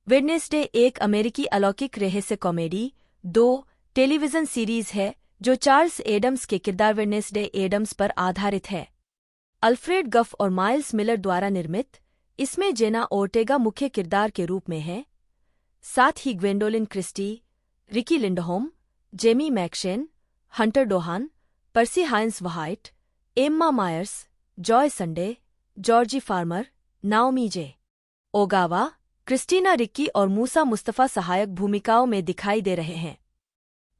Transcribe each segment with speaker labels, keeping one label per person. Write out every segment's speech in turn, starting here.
Speaker 1: Wednesday एक अमेरिकी अलौकिक रहस्य कॉमेडी 2 टेलीविजन सीरीज है जो चार्ल्स एडम्स के किरदार वेडनेसडे एडम्स पर आधारित है। अल्फ्रेड गफ और माइल्स मिलर द्वारा निर्मित, इसमें जेना ओर्टेगा मुख्य किरदार के रूप में है। साथ ही Gwendoline Christie, Riki Lindhome, Jamie McShane, Hunter Doohan, Percy Hynes White, Emma Myers, Joy Sunday, Georgie Farmer, Naomi J. Ogawa, Christina Ricci और मूसा मुस्तफा सहायक भूमिकाओं में दिखाई दे रहे हैं।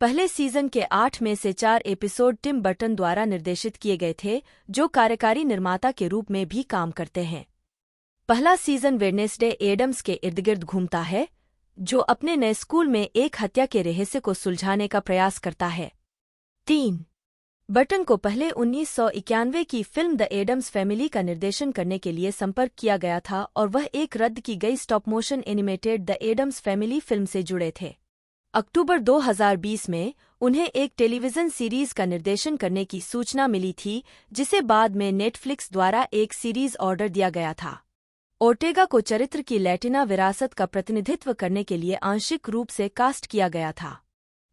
Speaker 1: पहले सीजन के 8 में से 4 एपिसोड टिम बर्टन द्वारा निर्देशित किए गए थे, जो कार्यकारी निर्माता के रूप में भी काम करते हैं। पहला सीजन वेडनेसडे एडम्स के इर्दगिर्द घूमता है, जो अपने नए स्कूल में एक हत्या के रहस्य को सुलझाने का प्रयास करता है। 3 बर्टन को पहले 1991 की फिल्म द एडम्स फैमिली का निर्देशन करने के लिए संपर्क किया गया था और वह एक रद्द की गई stop motion animated the Addams family film से जुड़े थे। अक्टूबर 2020 में उन्हें एक टेलीविजन सीरीज का निर्देशन करने की सूचना मिली थी, जिसे बाद में नेटफ्लिक्स द्वारा एक सीरीज ऑर्डर दिया गया था। ओर्टेगा को चरित्र की लैटिना विरासत का प्रतिनिधित्व करने के लिए आंशिक रूप से कास्ट किया गया था।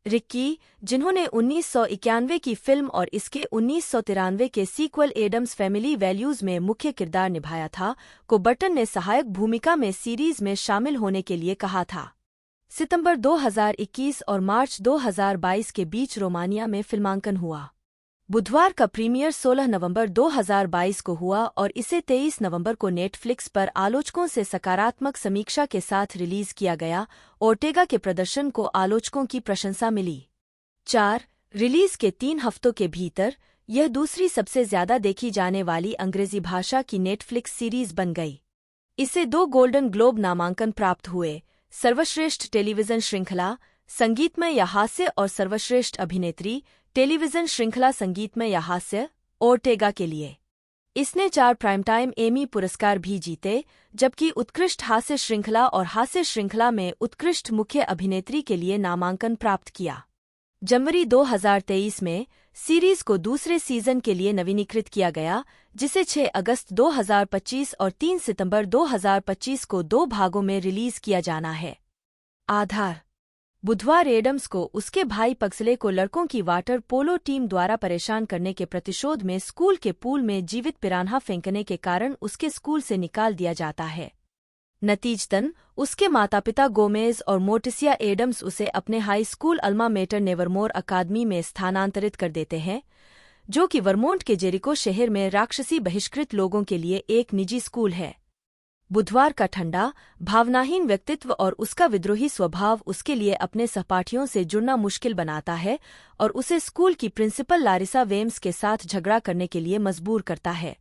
Speaker 1: रिक्की, जिन्होंने 1991 की फिल्म और इसके 1993 के सीक्वल एडम्स फैमिली वैल्यूज में मुख्य किरदार निभाया था, को बर्टन ने सहायक भूमिका में सीरीज में शामिल होने के लिए कहा था। सितंबर 2021 और मार्च 2022 के बीच रोमानिया में फिल्मांकन हुआ। बुधवार का प्रीमियर 16 नवंबर 2022 को हुआ और इसे 23 नवंबर को नेटफ्लिक्स पर आलोचकों से सकारात्मक समीक्षा के साथ रिलीज किया गया। ओर्टेगा के प्रदर्शन को आलोचकों की प्रशंसा मिली। 4 रिलीज के 3 हफ्तों के भीतर यह दूसरी सबसे ज्यादा देखी जाने वाली अंग्रेजी भाषा की नेटफ्लिक्स सीरीज बन गई। इसे 2 गोल्डन ग्लोब नामांकन प्राप्त हुए, सर्वश्रेष्ठ टेलीविजन श्रृंखला, संगीतमय या हास्य और सर्वश्रेष्ठ अभिनेत्री, टेलीविजन श्रृंखला संगीतमय या हास्य, ओर्टेगा के लिए। इसने 4 प्राइमटाइम एमी पुरस्कार भी जीते, जबकि उत्कृष्ट हास्य श्रृंखला और हास्य श्रृंखला में उत्कृष्ट मुख्य अभिनेत्री के लिए नामांकन प्राप्त किया। जनवरी 2023 में सीरीज को दूसरे सीजन के लिए नवीनीकृत किया गया, जिसे 6 अगस्त 2025 और 3 सितंबर 2025 को 2 भागों में रिलीज किया जाना है। आधार: बुधवार एडम्स को उसके भाई पग्सले को लड़कों की वाटर पोलो टीम द्वारा परेशान करने के प्रतिशोध में स्कूल के पूल में जीवित पिरान्हा फेंकने के कारण उसके स्कूल से निकाल दिया जाता है। नतीजतन उसके माता-पिता गोमेज और मोर्टिसिया एडम्स उसे अपने high school Alma matter Nevermore अकादमी में स्थानांतरित कर देते हैं, जो कि वर्मोंट के जेरिको शहर में राक्षसी बहिष्कृत लोगों के लिए एक निजी स्कूल है। बुधवार का ठंडा, भावनाहीन व्यक्तित्व और उसका विद्रोही स्वभाव उसके लिए अपने सहपाठियों से जुड़ना मुश्किल बनाता है और उसे स्कूल की प्रिंसिपल लारिसा वेम्स के साथ झगड़ा करने के लिए मजबूर करता है।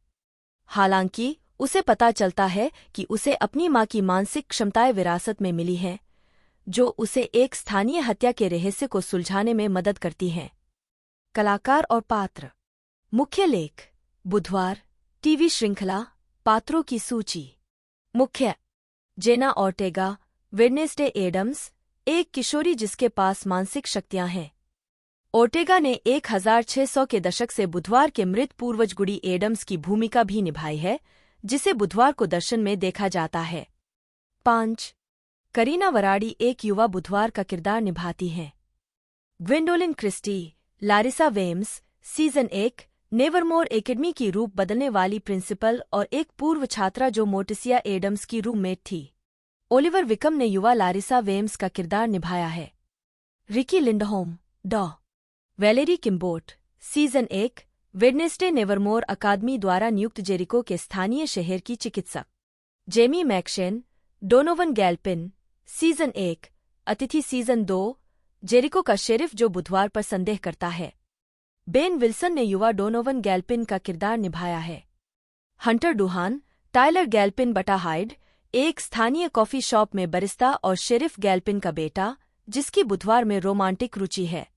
Speaker 1: हालांकि उसे पता चलता है कि उसे अपनी मां की मानसिक क्षमताएं विरासत में मिली हैं, जो उसे एक स्थानीय हत्या के रहस्य को सुलझाने में मदद करती हैं। कलाकार और पात्र। मुख्य लेख: बुधवार टीवी श्रृंखला, पात्रों की सूची। मुख्य: जेना ओर्टेगा, वेडनेसडे एडम्स, एक किशोरी जिसके पास मानसिक शक्तियां हैं। ओर्टेगा ने 1600 के दशक से बुधवार के मृत पूर्वज गुडी एडम्स की भूमिका भी निभाई है, जिसे बुधवार को दर्शन में देखा जाता है। 5 करीना वराडी एक युवा बुधवार का किरदार निभाती हैं। Gwendoline Christie, Larissa Weems, season 1 Nevermore Academy की रूप बदलने वाली प्रिंसिपल और एक पूर्व छात्रा जो मोर्टिसिया एडम्स की रूममेट थी। ओलिवर विकम ने युवा लारिसा वेम्स का किरदार निभाया है। रिकी लिंडहोम, डॉ. वैलेरी किम्बोट, सीजन 1 वेडनेसडे नेवरमोर अकादमी द्वारा नियुक्त जेरिको के स्थानीय शहर की चिकित्सक। जेमी मैक्शेन, डोनोवन गैल्पिन, सीजन 1 अतिथि, सीजन 2 जेरिको का शेरिफ जो बुधवार पर संदेह करता है। बेन विल्सन ने युवा डोनोवन गैल्पिन का किरदार निभाया है। हंटर डुहान, टाइलर गैल्पिन बटा हाइड, एक स्थानीय कॉफी शॉप में बरिस्ता और शेरिफ गैल्पिन का बेटा, जिसकी बुधवार में रोमांटिक रुचि है।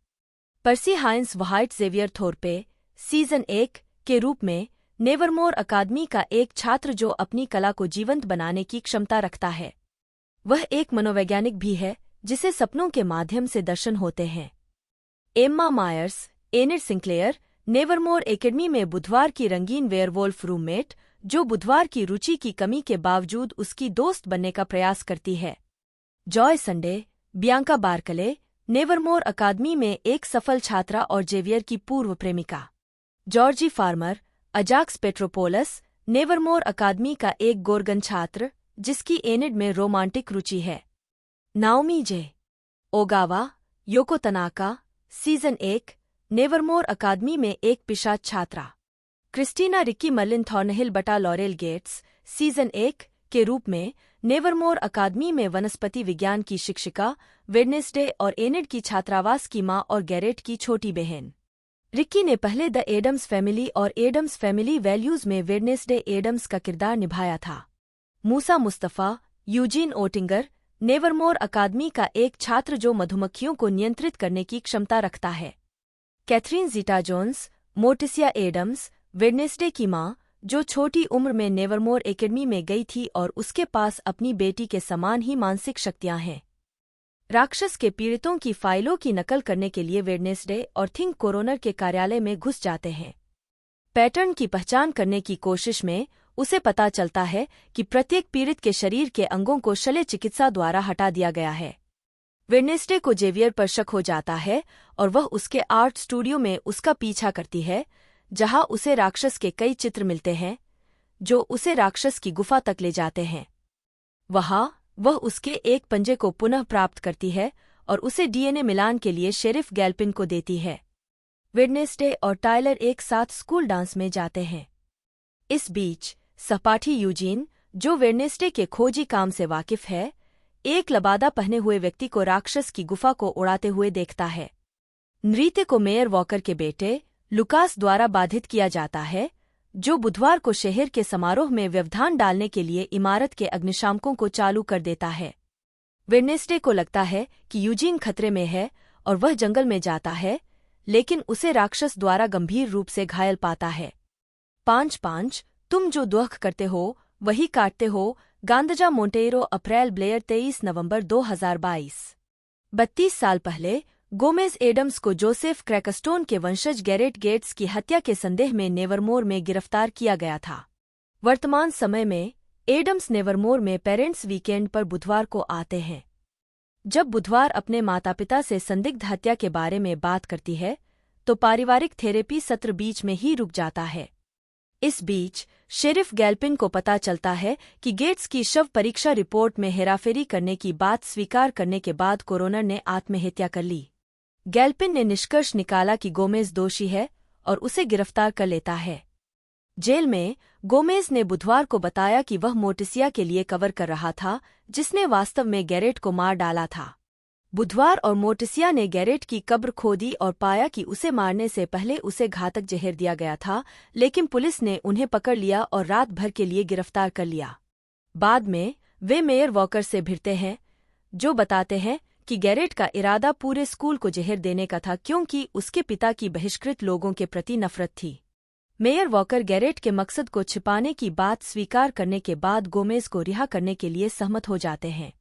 Speaker 1: पर्सी हाइंस व्हाइट, जेवियर थोरपे, सीजन 1 के रूप में नेवरमोर अकादमी का एक छात्र जो अपनी कला को जीवंत बनाने की क्षमता रखता है। वह एक मनोवैज्ञानिक भी है जिसे सपनों के माध्यम से दर्शन होते हैं। Emma Myers, Enid Sinclair, Nevermore academy में बुधवार की रंगीन वेयरवोल्फ रूममेट, जो बुधवार की रुचि की कमी के बावजूद उसकी दोस्त बनने का प्रयास करती है। Joy Sunday, Bianca Barclay, Nevermore अकादमी में एक सफल छात्रा और जेवियर की पूर्व प्रेमिका। Georgie Farmer, Ajax Petropolus, Nevermore अकादमी का एक गोर्गन छात्र जिसकी एनिड में रोमांटिक रुचि है। Naomi J Ogawa, योको Tanaka, season 1, Nevermore अकादमी में एक पिशाच छात्रा। क्रिस्टीना रिक्की मर्लिन थॉर्नहिल बटा लॉरेल गेट्स, सीजन 1 के रूप में नेवरमोर अकादमी में वनस्पति विज्ञान की शिक्षिका, वेडनेसडे और एनिड की छात्रावास की मां और गैरेट की छोटी बहन। रिक्की ने पहले द एडम्स फैमिली और एडम्स फैमिली वैल्यूज में वेडनेसडे एडम्स का किरदार निभाया था। मूसा मुस्तफा, यूजीन ओटिंगर, नेवरमोर अकादमी का एक छात्र जो मधुमक्खियों को नियंत्रित करने की क्षमता रखता है। Catherine Zeta Jones, Morticia Addams, Wednesday की मां, जो छोटी उम्र में नेवरमोर एकेडमी में गई थी और उसके पास अपनी बेटी के समान ही मानसिक शक्तियां हैं। राक्षस के पीड़ितों की फाइलों की नकल करने के लिए वेडनेसडे और थिंक कोरोनर के कार्यालय में घुस जाते हैं। पैटर्न की पहचान करने की कोशिश में उसे पता चलता है कि प्रत्येक पीड़ित के शरीर के अंगों को शल्य चिकित्सा द्वारा हटा दिया गया है। वेडनेसडे को जेवियर पर शक हो जाता है और वह उसके आर्ट स्टूडियो में उसका पीछा करती है, जहां उसे राक्षस के कई चित्र मिलते हैं जो उसे राक्षस की गुफा तक ले जाते हैं। वहां वह उसके एक पंजे को पुनः प्राप्त करती है और उसे डीएनए मिलान के लिए शेरिफ गैल्पिन को देती है। वेडनेसडे और टायलर एक साथ स्कूल डांस में जाते हैं। इस बीच सहपाठी यूजीन, जो वेडनेसडे के खोजी काम से वाकिफ है, एक लबादा पहने हुए व्यक्ति को राक्षस की गुफा को उड़ाते हुए देखता है। नृत्य को मेयर वॉकर के बेटे लुकास द्वारा बाधित किया जाता है, जो बुधवार को शहर के समारोह में व्यवधान डालने के लिए इमारत के अग्निशामकों को चालू कर देता है। वेडनेसडे को लगता है कि यूजीन खतरे में है और वह जंगल में जाता है, लेकिन उसे राक्षस द्वारा गंभीर रूप से घायल पाता है। 5-5 तुम जो द्वख करते हो वही काटते हो। गांदजा मोंटेरो, अप्रैल ब्लेयर, 23 नवंबर 2022। 32 साल पहले गोमेज एडम्स को जोसेफ क्रैकस्टोन के वंशज गैरेट गेट्स की हत्या के संदेह में नेवरमोर में गिरफ्तार किया गया था। वर्तमान समय में एडम्स नेवरमोर में पेरेंट्स वीकेंड पर बुधवार को आते हैं। जब बुधवार अपने माता पिता से संदिग्ध हत्या के बारे में बात करती है तो पारिवारिक थेरेपी सत्र बीच में ही रुक जाता है। इस बीच शेरिफ गैल्पिन को पता चलता है कि गेट्स की शव परीक्षा रिपोर्ट में हेराफेरी करने की बात स्वीकार करने के बाद कोरोनर ने आत्महत्या कर ली। गैल्पिन ने निष्कर्ष निकाला कि गोमेज दोषी है और उसे गिरफ्तार कर लेता है। जेल में गोमेज ने बुधवार को बताया कि वह मोर्टिसिया के लिए कवर कर रहा था, जिसने वास्तव में गैरेट को मार डाला था। बुधवार और मोर्टिसिया ने गैरेट की कब्र खोदी और पाया कि उसे मारने से पहले उसे घातक जहर दिया गया था, लेकिन पुलिस ने उन्हें पकड़ लिया और रात भर के लिए गिरफ्तार कर लिया। बाद में वे मेयर वॉकर से भिड़ते हैं, जो बताते हैं कि गैरेट का इरादा पूरे स्कूल को जहर देने का था क्योंकि उसके पिता की बहिष्कृत लोगों के प्रति नफरत थी। मेयर वॉकर गैरेट के मकसद को छिपाने की बात स्वीकार करने के बाद गोमेज को रिहा करने के लिए सहमत हो जाते हैं।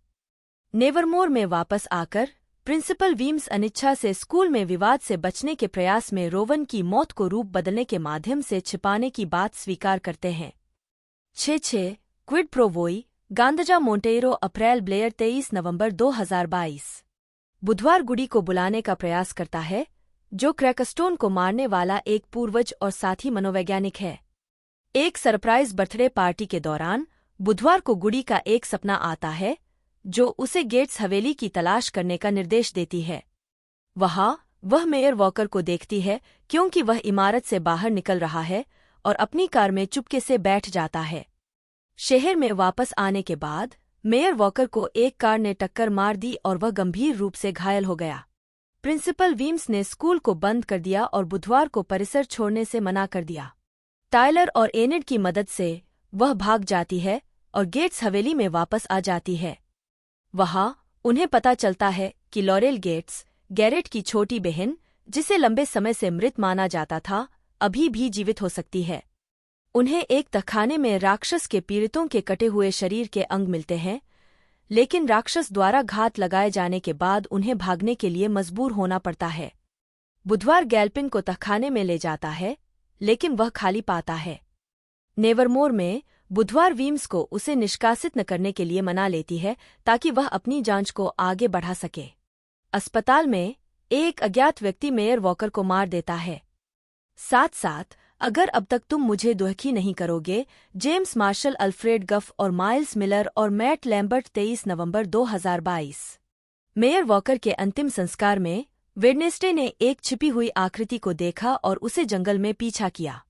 Speaker 1: नेवरमोर में वापस आकर प्रिंसिपल वीम्स अनिच्छा से स्कूल में विवाद से बचने के प्रयास में रोवन की मौत को रूप बदलने के माध्यम से छिपाने की बात स्वीकार करते हैं। 6-6 क्विड प्रो वोई, गांदजा मोंटेरो, अप्रैल ब्लेयर, 23 नवंबर 2022। बुधवार गुडी को बुलाने का प्रयास करता है, जो क्रैकस्टोन को मारने वाला एक पूर्वज और साथी मनोवैज्ञानिक है। एक सरप्राइज बर्थडे पार्टी के दौरान बुधवार को गुडी का एक सपना आता है, जो उसे गेट्स हवेली की तलाश करने का निर्देश देती है। वहां वह मेयर वॉकर को देखती है क्योंकि वह इमारत से बाहर निकल रहा है और अपनी कार में चुपके से बैठ जाता है। शहर में वापस आने के बाद मेयर वॉकर को एक कार ने टक्कर मार दी और वह गंभीर रूप से घायल हो गया। प्रिंसिपल वीम्स ने स्कूल को बंद कर दिया और बुधवार को परिसर छोड़ने से मना कर दिया। टायलर और एनिड की मदद से वह भाग जाती है और गेट्स हवेली में वापस आ जाती है। वहां उन्हें पता चलता है कि लॉरेल गेट्स, गैरेट की छोटी बहन, जिसे लंबे समय से मृत माना जाता था, अभी भी जीवित हो सकती है। उन्हें एक तहखाने में राक्षस के पीड़ितों के कटे हुए शरीर के अंग मिलते हैं, लेकिन राक्षस द्वारा घात लगाए जाने के बाद उन्हें भागने के लिए मजबूर होना पड़ता है। बुधवार गैल्पिन को तहखाने में ले जाता है, लेकिन वह खाली पाता है। नेवरमोर में बुधवार वीम्स को उसे निष्कासित न करने के लिए मना लेती है ताकि वह अपनी जांच को आगे बढ़ा सके। अस्पताल में एक अज्ञात व्यक्ति मेयर वॉकर को मार देता है। साथ साथ, अगर अब तक तुम मुझे दुखी नहीं करोगे, जेम्स मार्शल, अल्फ्रेड गफ और माइल्स मिलर और मैट लैम्बर्ट। 23 नवंबर 2022। मेयर वॉकर के अंतिम संस्कार में वेडनेसडे ने एक छिपी हुई आकृति को देखा और उसे जंगल में पीछा किया।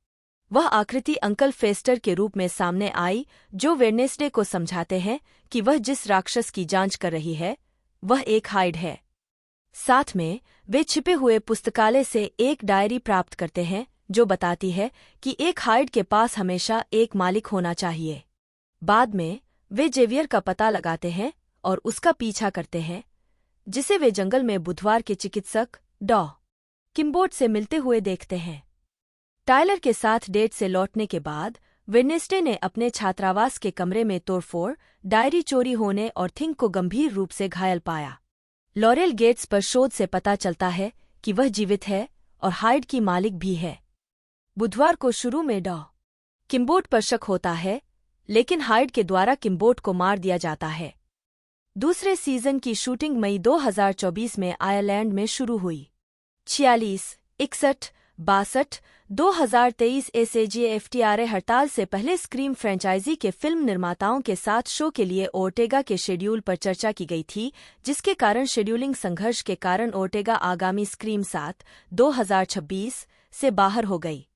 Speaker 1: वह आकृति अंकल फेस्टर के रूप में सामने आई, जो वेडनेसडे को समझाते हैं कि वह जिस राक्षस की जांच कर रही है वह एक हाइड है। साथ में वे छिपे हुए पुस्तकालय से एक डायरी प्राप्त करते हैं जो बताती है कि एक हाइड के पास हमेशा एक मालिक होना चाहिए। बाद में वे जेवियर का पता लगाते हैं और उसका पीछा करते हैं, जिसे वे जंगल में बुधवार के चिकित्सक डॉ. किम्बोर्ड से मिलते हुए देखते हैं। टायलर के साथ डेट से लौटने के बाद वेडनेसडे ने अपने छात्रावास के कमरे में तोड़फोड़, डायरी चोरी होने और थिंग को गंभीर रूप से घायल पाया। लॉरेल गेट्स पर शोध से पता चलता है कि वह जीवित है और हाइड की मालिक भी है। बुधवार को शुरू में डॉ. किम्बोर्ड पर शक होता है, लेकिन हाइड के द्वारा किम्बोर्ड को मार दिया जाता है। दूसरे सीजन की शूटिंग मई 2024 में आयरलैंड में शुरू हुई। 46, 61, 62, 2023 SAG-AFTRA हड़ताल से पहले स्क्रीम फ्रेंचाइजी के फिल्म निर्माताओं के साथ शो के लिए ओर्टेगा के शेड्यूल पर चर्चा की गई थी, जिसके कारण शेड्यूलिंग संघर्ष के कारण ओर्टेगा आगामी स्क्रीम 7, 2026 से बाहर हो गई।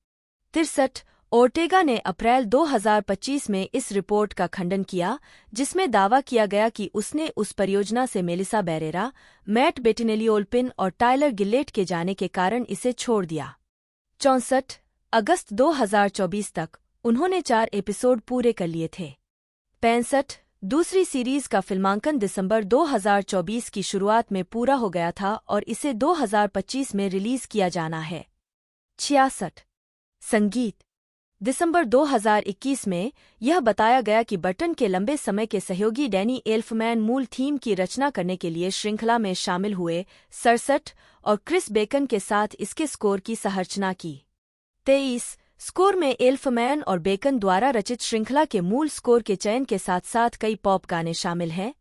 Speaker 1: 63, ओर्टेगा ने अप्रैल 2025 में इस रिपोर्ट का खंडन किया, जिसमें दावा किया गया कि उसने उस परियोजना से मेलिसा बेरेरा, मैट बेटिनेली-ओल्पिन और टायलर गिलेट के जाने के कारण इसे छोड़ दिया। 64, अगस्त 2024 तक उन्होंने 4 एपिसोड पूरे कर लिए थे। 65, दूसरी सीरीज का फिल्मांकन दिसंबर 2024 की शुरुआत में पूरा हो गया था और इसे 2025 में रिलीज किया जाना है। 66, संगीत। दिसंबर 2021 में यह बताया गया कि बर्टन के लंबे समय के सहयोगी डैनी एल्फमैन मूल थीम की रचना करने के लिए श्रृंखला में शामिल हुए। 67, और क्रिस बेकन के साथ इसके स्कोर की सहरचना की। 23, स्कोर में एल्फमैन और बेकन द्वारा रचित श्रृंखला के मूल स्कोर के चयन के साथ साथ कई पॉप गाने शामिल हैं,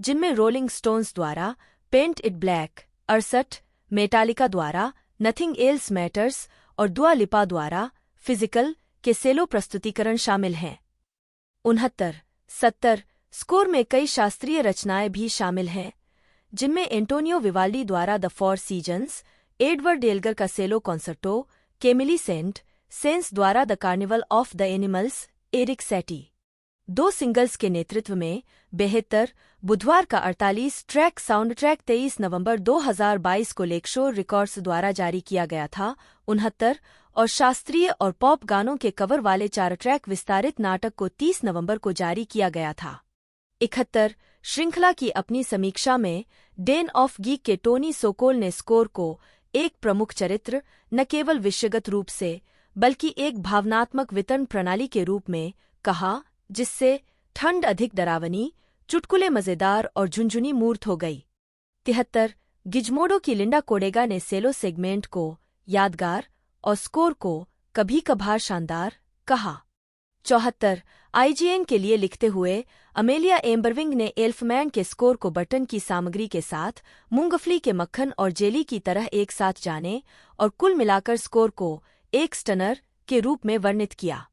Speaker 1: जिनमें रोलिंग स्टोन्स द्वारा पेंट इट ब्लैक, 68, मेटालिका द्वारा नथिंग एल्स मैटर्स और दुआ लिपा द्वारा फिजिकल के सेलो प्रस्तुतिकरण शामिल हैं। 69, 70, स्कोर में कई शास्त्रीय रचनाएं भी शामिल हैं, जिनमें एंटोनियो विवाल्डी द्वारा the four seasons, Edward Elgar का सेलो कॉन्सर्टो, केमिली सेंस द्वारा the carnival of the animals, Erik Satie. 2 singles के नेतृत्व में बेहतर बुधवार का 48 ट्रैक साउंड ट्रैक 23 नवंबर 2022 को लेकशोर रिकॉर्ड्स द्वारा जारी किया गया था। 69, और शास्त्रीय और पॉप गानों के कवर वाले 4 ट्रैक विस्तारित नाटक को 30 नवंबर को जारी किया गया था। 71, श्रृंखला की अपनी समीक्षा में डेन ऑफ गीक के टोनी सोकोल ने स्कोर को एक प्रमुख चरित्र, न केवल विषयगत रूप से बल्कि एक भावनात्मक वितरण प्रणाली के रूप में कहा, जिससे ठंड अधिक डरावनी, चुटकुले मजेदार और झुंझुनी मूर्त हो गई। 73, गिजमोडो की लिंडा कोडेगा ने सेलो सेगमेंट को यादगार और स्कोर को कभी कभार शानदार कहा। 74, IGN के लिए लिखते हुए अमेलिया एम्बरविंग ने एल्फमैन के स्कोर को बटन की सामग्री के साथ मूंगफली के मक्खन और जेली की तरह एक साथ जाने और कुल मिलाकर स्कोर को एक स्टनर के रूप में वर्णित किया।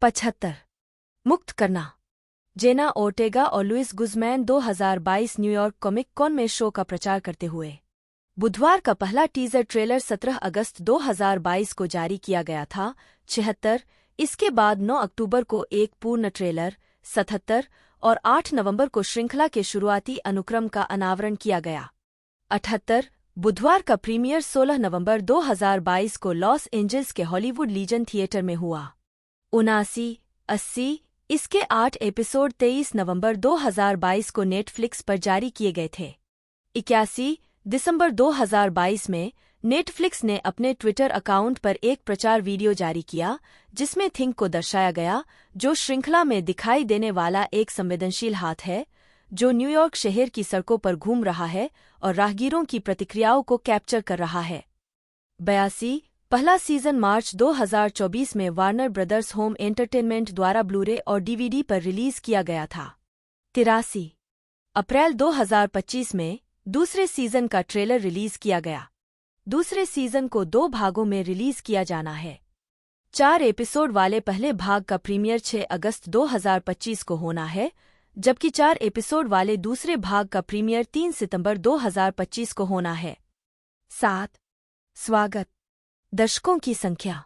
Speaker 1: 75, मुक्त करना। जेना ओर्टेगा और Luis Guzman 2022 New York comic con में शो का प्रचार करते हुए बुधवार का पहला टीजर ट्रेलर 17 अगस्त 2022 को जारी किया गया था। 76, इसके बाद 9 अक्टूबर को एक पूर्ण ट्रेलर, 77 और 8 नवंबर को श्रृंखला के शुरुआती अनुक्रम का अनावरण किया गया। 78, बुधवार का प्रीमियर 16 नवंबर 2022 को लॉस एंजल्स के हॉलीवुड लीजन थिएटर में हुआ। 79, 80, इसके 8 एपिसोड 23 नवंबर 2022 को नेटफ्लिक्स पर जारी किए गए थे। 81, दिसंबर 2022 में नेटफ्लिक्स ने अपने ट्विटर अकाउंट पर एक प्रचार वीडियो जारी किया, जिसमें थिंग को दर्शाया गया, जो श्रृंखला में दिखाई देने वाला एक संवेदनशील हाथ है, जो न्यूयॉर्क शहर की सड़कों पर घूम रहा है और राहगीरों की प्रतिक्रियाओं को कैप्चर कर रहा है। 82, पहला सीजन मार्च 2024 में वार्नर ब्रदर्स होम एंटरटेनमेंट द्वारा ब्लूरे और डीवीडी पर रिलीज किया गया था। 83 अप्रैल 2025 में दूसरे सीजन का ट्रेलर रिलीज किया गया। दूसरे सीजन को 2 भागों में रिलीज किया जाना है। 4 एपिसोड वाले पहले भाग का प्रीमियर 6 अगस्त 2025 को होना है, जबकि 4 एपिसोड वाले दूसरे भाग का प्रीमियर 3 सितंबर 2025 को होना है। 7 स्वागत दर्शकों की संख्या।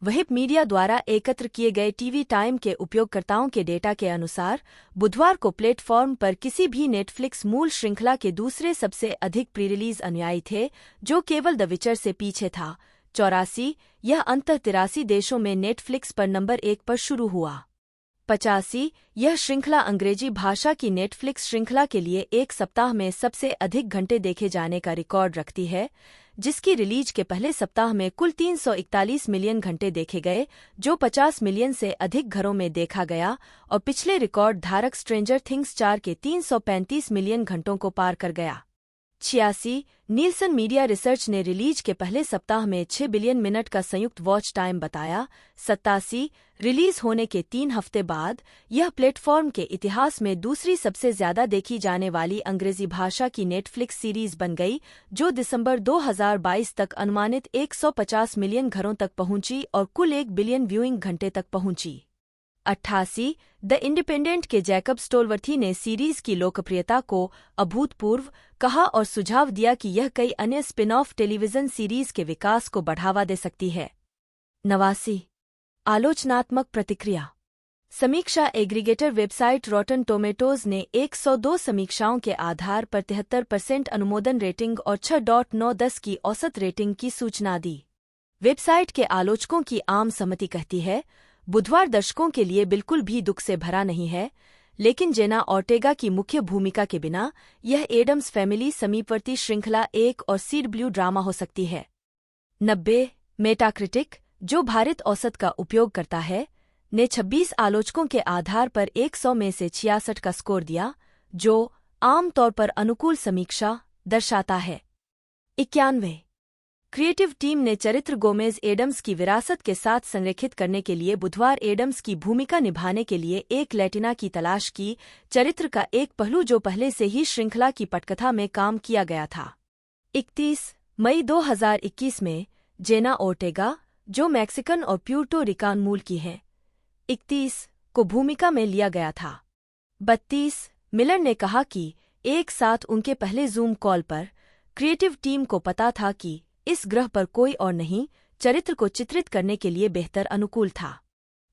Speaker 1: वहिप मीडिया द्वारा एकत्र किए गए टीवी टाइम के उपयोगकर्ताओं के डेटा के अनुसार बुधवार को प्लेटफॉर्म पर किसी भी नेटफ्लिक्स मूल श्रृंखला के दूसरे सबसे अधिक प्री रिलीज अनुयायी थे, जो केवल द विचर से पीछे था। 84 यह अंततः 83 देशों में नेटफ्लिक्स पर नंबर 1 पर शुरू हुआ। 85 यह श्रृंखला अंग्रेजी भाषा की नेटफ्लिक्स श्रृंखला के लिए एक सप्ताह में सबसे अधिक घंटे देखे जाने का रिकॉर्ड रखती है, जिसकी रिलीज के पहले सप्ताह में कुल 341 मिलियन घंटे देखे गए, जो 50 मिलियन से अधिक घरों में देखा गया और पिछले रिकॉर्ड धारक स्ट्रेंजर थिंग्स 4 के 335 मिलियन घंटों को पार कर गया। 86 नीलसन मीडिया रिसर्च ने रिलीज के पहले सप्ताह में 6 बिलियन मिनट का संयुक्त वॉच टाइम बताया। 87 रिलीज होने के 3 हफ्ते बाद यह प्लेटफॉर्म के इतिहास में दूसरी सबसे ज्यादा देखी जाने वाली अंग्रेजी भाषा की नेटफ्लिक्स सीरीज बन गई, जो दिसंबर 2022 तक अनुमानित 150 मिलियन घरों तक पहुंची और कुल 1 बिलियन व्यूइंग घंटे तक पहुंची। 88 द इंडिपेंडेंट के जैकब स्टोलवर्थी ने सीरीज की लोकप्रियता को अभूतपूर्व कहा और सुझाव दिया कि यह कई अन्य स्पिन ऑफ टेलीविजन सीरीज के विकास को बढ़ावा दे सकती है। 89 आलोचनात्मक प्रतिक्रिया। समीक्षा एग्रीगेटर वेबसाइट रॉटन टोमेटोज ने 102 समीक्षाओं के आधार पर 73% अनुमोदन रेटिंग और 6.9/10 की औसत रेटिंग की सूचना दी। वेबसाइट के आलोचकों की आम सहमति कहती है, बुधवार दर्शकों के लिए बिल्कुल भी दुख से भरा नहीं है, लेकिन जेना ऑर्टेगा की मुख्य भूमिका के बिना यह एडम्स फैमिली समीपवर्ती श्रृंखला 1 और CW ड्रामा हो सकती है। 90 मेटाक्रिटिक, जो भारित औसत का उपयोग करता है, ने 26 आलोचकों के आधार पर 100 में से 66 का स्कोर दिया, जो आमतौर पर अनुकूल समीक्षा दर्शाता है। 91 क्रिएटिव टीम ने चरित्र गोमेज एडम्स की विरासत के साथ संरेखित करने के लिए बुधवार एडम्स की भूमिका निभाने के लिए एक लैटिना की तलाश की, चरित्र का एक पहलू जो पहले से ही श्रृंखला की पटकथा में काम किया गया था। 31 मई 2021 में जेना ओर्टेगा, जो मैक्सिकन और प्यूर्टो रिकान मूल की हैं, 31 को भूमिका में लिया गया था। 32 मिलर ने कहा कि एक साथ उनके पहले जूम कॉल पर क्रिएटिव टीम को पता था कि इस ग्रह पर कोई और नहीं चरित्र को चित्रित करने के लिए बेहतर अनुकूल था।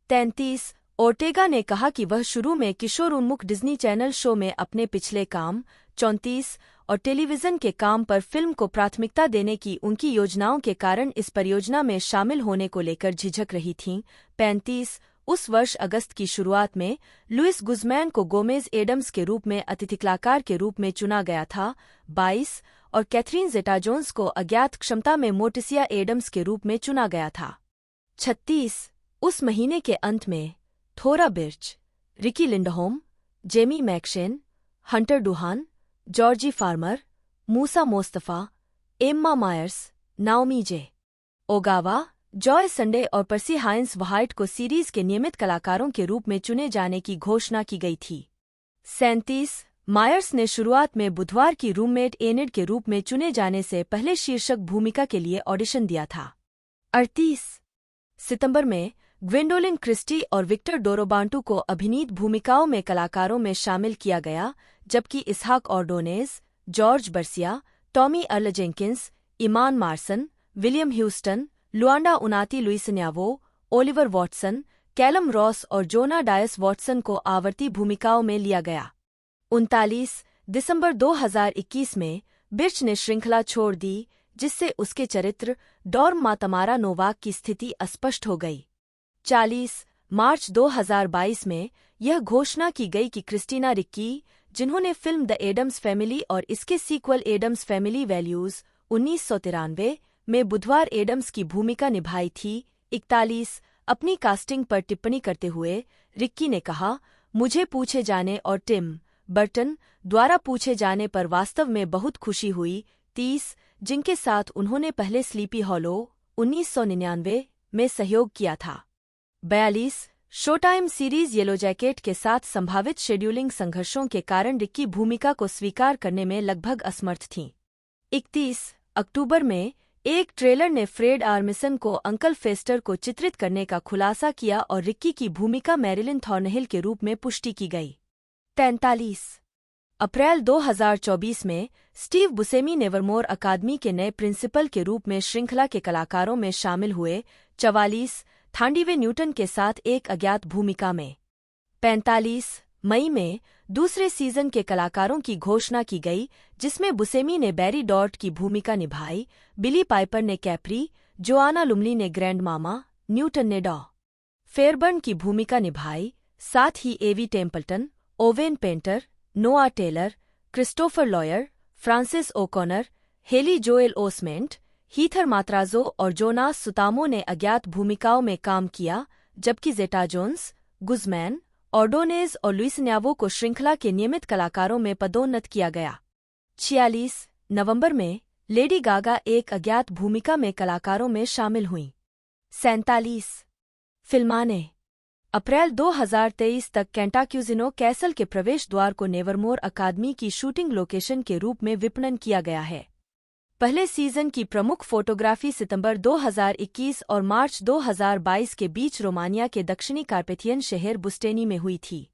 Speaker 1: 33 ओर्टेगा ने कहा कि वह शुरू में किशोर उन्मुख डिज्नी चैनल शो में अपने पिछले काम 34 और टेलीविजन के काम पर फिल्म को प्राथमिकता देने की उनकी योजनाओं के कारण इस परियोजना में शामिल होने को लेकर झिझक रही थीं। 35 उस वर्ष अगस्त की शुरुआत में लुइस गुज़मैन को गोमेज एडम्स के रूप में अतिथि कलाकार के रूप में चुना गया था। 22 और कैथरीन ज़ेटा-जोन्स को अज्ञात क्षमता में मोर्टिसिया एडम्स के रूप में चुना गया था। 36 उस महीने के अंत में Thora Birch, Riki Lindhome, Jamie McShane, Hunter Doohan, Georgie Farmer, Moosa Mostafa, Emma Myers, Naomi J. Ogawa, Joy Sunday और पर्सी हाइंस व्हाइट को सीरीज के नियमित कलाकारों के रूप में चुने जाने की घोषणा की गई थी। 37 मायर्स ने शुरुआत में बुधवार की रूममेट एनिड के रूप में चुने जाने से पहले शीर्षक भूमिका के लिए ऑडिशन दिया था। 38 सितंबर में ग्वेंडोलिन क्रिस्टी और विक्टर डोरोबांटू को अभिनीत भूमिकाओं में कलाकारों में शामिल किया गया, जबकि Isaac Ordonez, George Burcea, Tommie Earl Jenkins, Iman Marson, William Houston, Luyanda Unati Lewis-Nyawo, Oliver Watson, Calum Ross और जोना डायस वॉटसन को आवर्ती भूमिकाओं में लिया गया। 39 दिसंबर 2021 में बिर्च ने श्रृंखला छोड़ दी, जिससे उसके चरित्र डॉर्म मातमारा नोवाक की स्थिति अस्पष्ट हो गई। 40 मार्च 2022 में यह घोषणा की गई कि क्रिस्टीना रिक्की, जिन्होंने फिल्म द एडम्स फैमिली और इसके सीक्वल एडम्स फैमिली वैल्यूज 1993 में बुधवार एडम्स की भूमिका निभाई थी। 41 अपनी कास्टिंग पर टिप्पणी करते हुए रिक्की ने कहा, मुझे पूछे जाने और टिम बर्टन द्वारा पूछे जाने पर वास्तव में बहुत खुशी हुई। 30 जिनके साथ उन्होंने पहले स्लीपी हॉलो, 1999 में सहयोग किया था। 42 शोटाइम सीरीज येलो जैकेट के साथ संभावित शेड्यूलिंग संघर्षों के कारण रिक्की भूमिका को स्वीकार करने में लगभग असमर्थ थीं। 31 अक्टूबर में एक ट्रेलर ने फ्रेड आर्मिसन को अंकल फेस्टर को चित्रित करने का खुलासा किया और रिक्की की भूमिका मैरिलिन थॉर्नहिल के रूप में पुष्टि की गई। 43 अप्रैल 2024 में स्टीव बुसेमी नेवरमोर अकादमी के नए प्रिंसिपल के रूप में श्रृंखला के कलाकारों में शामिल हुए। 44 थांडीवे न्यूटन के साथ एक अज्ञात भूमिका में। 45 मई में दूसरे सीजन के कलाकारों की घोषणा की गई, जिसमें बुसेमी ने बैरी डॉर्ट की भूमिका निभाई, बिली पाइपर ने कैप्री, जोआना लुमली ने ग्रैंड मामा, न्यूटन ने डॉ फेयरबर्न की भूमिका निभाई। साथ ही Evie Templeton, Owen Painter, Noah Taylor, Christopher Lloyd, Frances O'Connor, Haley Joel Osment, Heather Matarazzo और जोनास सुतामो ने अज्ञात भूमिकाओं में काम किया, जबकि जेटा जोन्स, गुज़मैन, ऑर्डोनेज और लुइस न्यावो को श्रृंखला के नियमित कलाकारों में पदोन्नत किया गया। 46 नवंबर में लेडी गागा एक अज्ञात भूमिका में कलाकारों में शामिल हुईं। 47 फिल्माने अप्रैल 2023 तक कैंटाक्यूजिनो कैसल के प्रवेश द्वार को नेवरमोर अकादमी की शूटिंग लोकेशन के रूप में विपणन किया गया है। पहले सीजन की प्रमुख फोटोग्राफी सितंबर 2021 और मार्च 2022 के बीच रोमानिया के दक्षिणी कार्पेथियन शहर बुस्टेनी में हुई थी।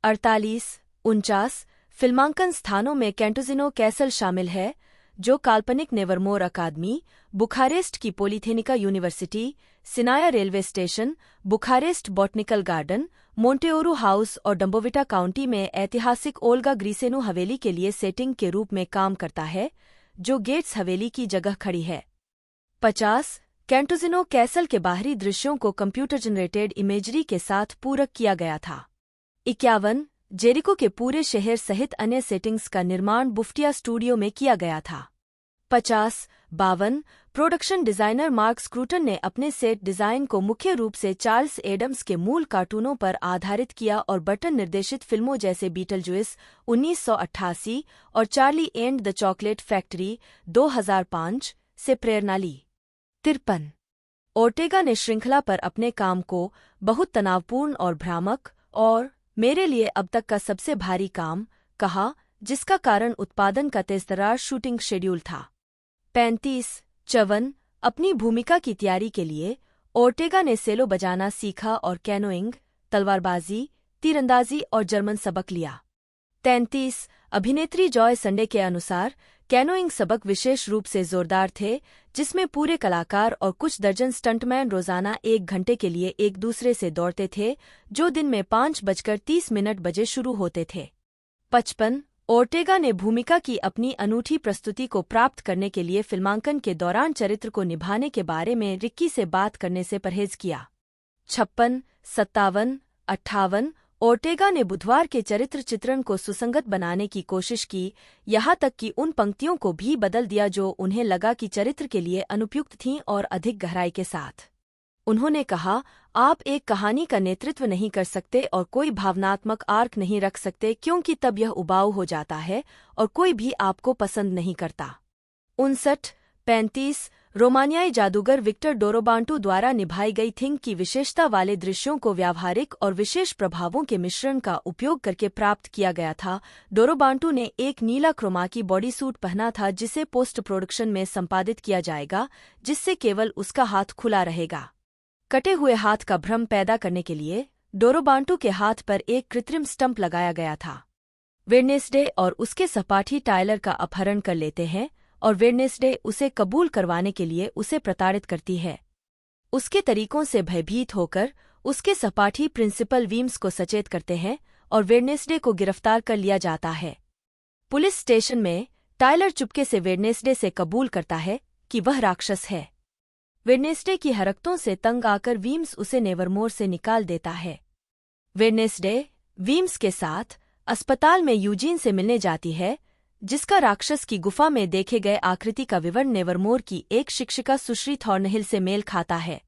Speaker 1: 48-49 फिल्मांकन स्थानों में कैंटोजिनो कैसल शामिल है, जो काल्पनिक नेवरमोर अकादमी, बुखारेस्ट की Politehnica university, Sinaia railway station, Bucharest botanical garden, Monteoru house और डंबोविटा काउंटी में ऐतिहासिक ओल्गा ग्रीसेनु हवेली के लिए सेटिंग के रूप में काम करता है, जो गेट्स हवेली की जगह खड़ी है। 50 कैंटोजिनो कैसल के बाहरी दृश्यों को कंप्यूटर जनरेटेड इमेजरी के साथ पूरक किया गया था। 51 जेरिको के पूरे शहर सहित अन्य सेटिंग्स का निर्माण बुफ्टिया स्टूडियो में किया गया था। 50-52 प्रोडक्शन डिजाइनर मार्क स्क्रूटन ने अपने सेट डिजाइन को मुख्य रूप से चार्ल्स एडम्स के मूल कार्टूनों पर आधारित किया और बर्टन निर्देशित फिल्मों जैसे बीटलजुइस 1988 और Charlie and the chocolate factory 2005 से प्रेरणा ली। 53 ओर्टेगा ने श्रृंखला पर अपने काम को बहुत तनावपूर्ण और भ्रामक और मेरे लिए अब तक का सबसे भारी काम कहा, जिसका कारण उत्पादन का तेजतर्रार शूटिंग शेड्यूल था। 35-54 अपनी भूमिका की तैयारी के लिए ओर्टेगा ने सेलो बजाना सीखा और कैनोइंग, तलवारबाजी, तीरंदाजी और जर्मन सबक लिया। 33 अभिनेत्री जॉय संडे के अनुसार कैनोइंग सबक विशेष रूप से जोरदार थे, जिसमें पूरे कलाकार और कुछ दर्जन स्टंटमैन रोजाना 1 घंटे के लिए एक दूसरे से दौड़ते थे, जो दिन में 5:30 बजे शुरू होते थे। 55 ओर्टेगा ने भूमिका की अपनी अनूठी प्रस्तुति को प्राप्त करने के लिए फिल्मांकन के दौरान चरित्र को निभाने के बारे में रिक्की से बात करने से परहेज किया। 56, 57, 58 ओर्टेगा ने बुधवार के चरित्र चित्रण को सुसंगत बनाने की कोशिश की, यहाँ तक कि उन पंक्तियों को भी बदल दिया जो उन्हें लगा कि चरित्र के लिए अनुपयुक्त थीं और अधिक गहराई के साथ। उन्होंने कहा, आप एक कहानी का नेतृत्व नहीं कर सकते और कोई भावनात्मक आर्क नहीं रख सकते, क्योंकि तब यह उबाऊ हो जाता है और कोई भी आपको पसंद नहीं करता। 59-35 रोमानियाई जादूगर विक्टर डोरोबांटू द्वारा निभाई गई थिंग की विशेषता वाले दृश्यों को व्यावहारिक और विशेष प्रभावों के मिश्रण का उपयोग करके प्राप्त किया गया था। डोरोबांटू ने एक नीला क्रोमा की बॉडीसूट पहना था, जिसे पोस्ट प्रोडक्शन में संपादित किया जाएगा, जिससे केवल उसका हाथ खुला रहेगा। कटे हुए हाथ का भ्रम पैदा करने के लिए डोरोबांटू के हाथ पर एक कृत्रिम स्टंप लगाया गया था। वेडनेसडे और उसके सहपाठी टायलर का अपहरण कर लेते हैं और वेडनेसडे उसे कबूल करवाने के लिए उसे प्रताड़ित करती है। उसके तरीकों से भयभीत होकर उसके सहपाठी प्रिंसिपल वीम्स को सचेत करते हैं और वेडनेसडे को गिरफ्तार कर लिया जाता है। पुलिस स्टेशन में टायलर चुपके से वेडनेसडे से कबूल करता है कि वह राक्षस है। वेडनेसडे की हरकतों से तंग आकर वीम्स उसे नेवरमोर से निकाल देता है। वेडनेसडे वीम्स के साथ अस्पताल में यूजीन से मिलने जाती है, जिसका राक्षस की गुफा में देखे गए आकृति का विवरण नेवरमोर की एक शिक्षिका सुश्री थॉर्नहिल से मेल खाता है।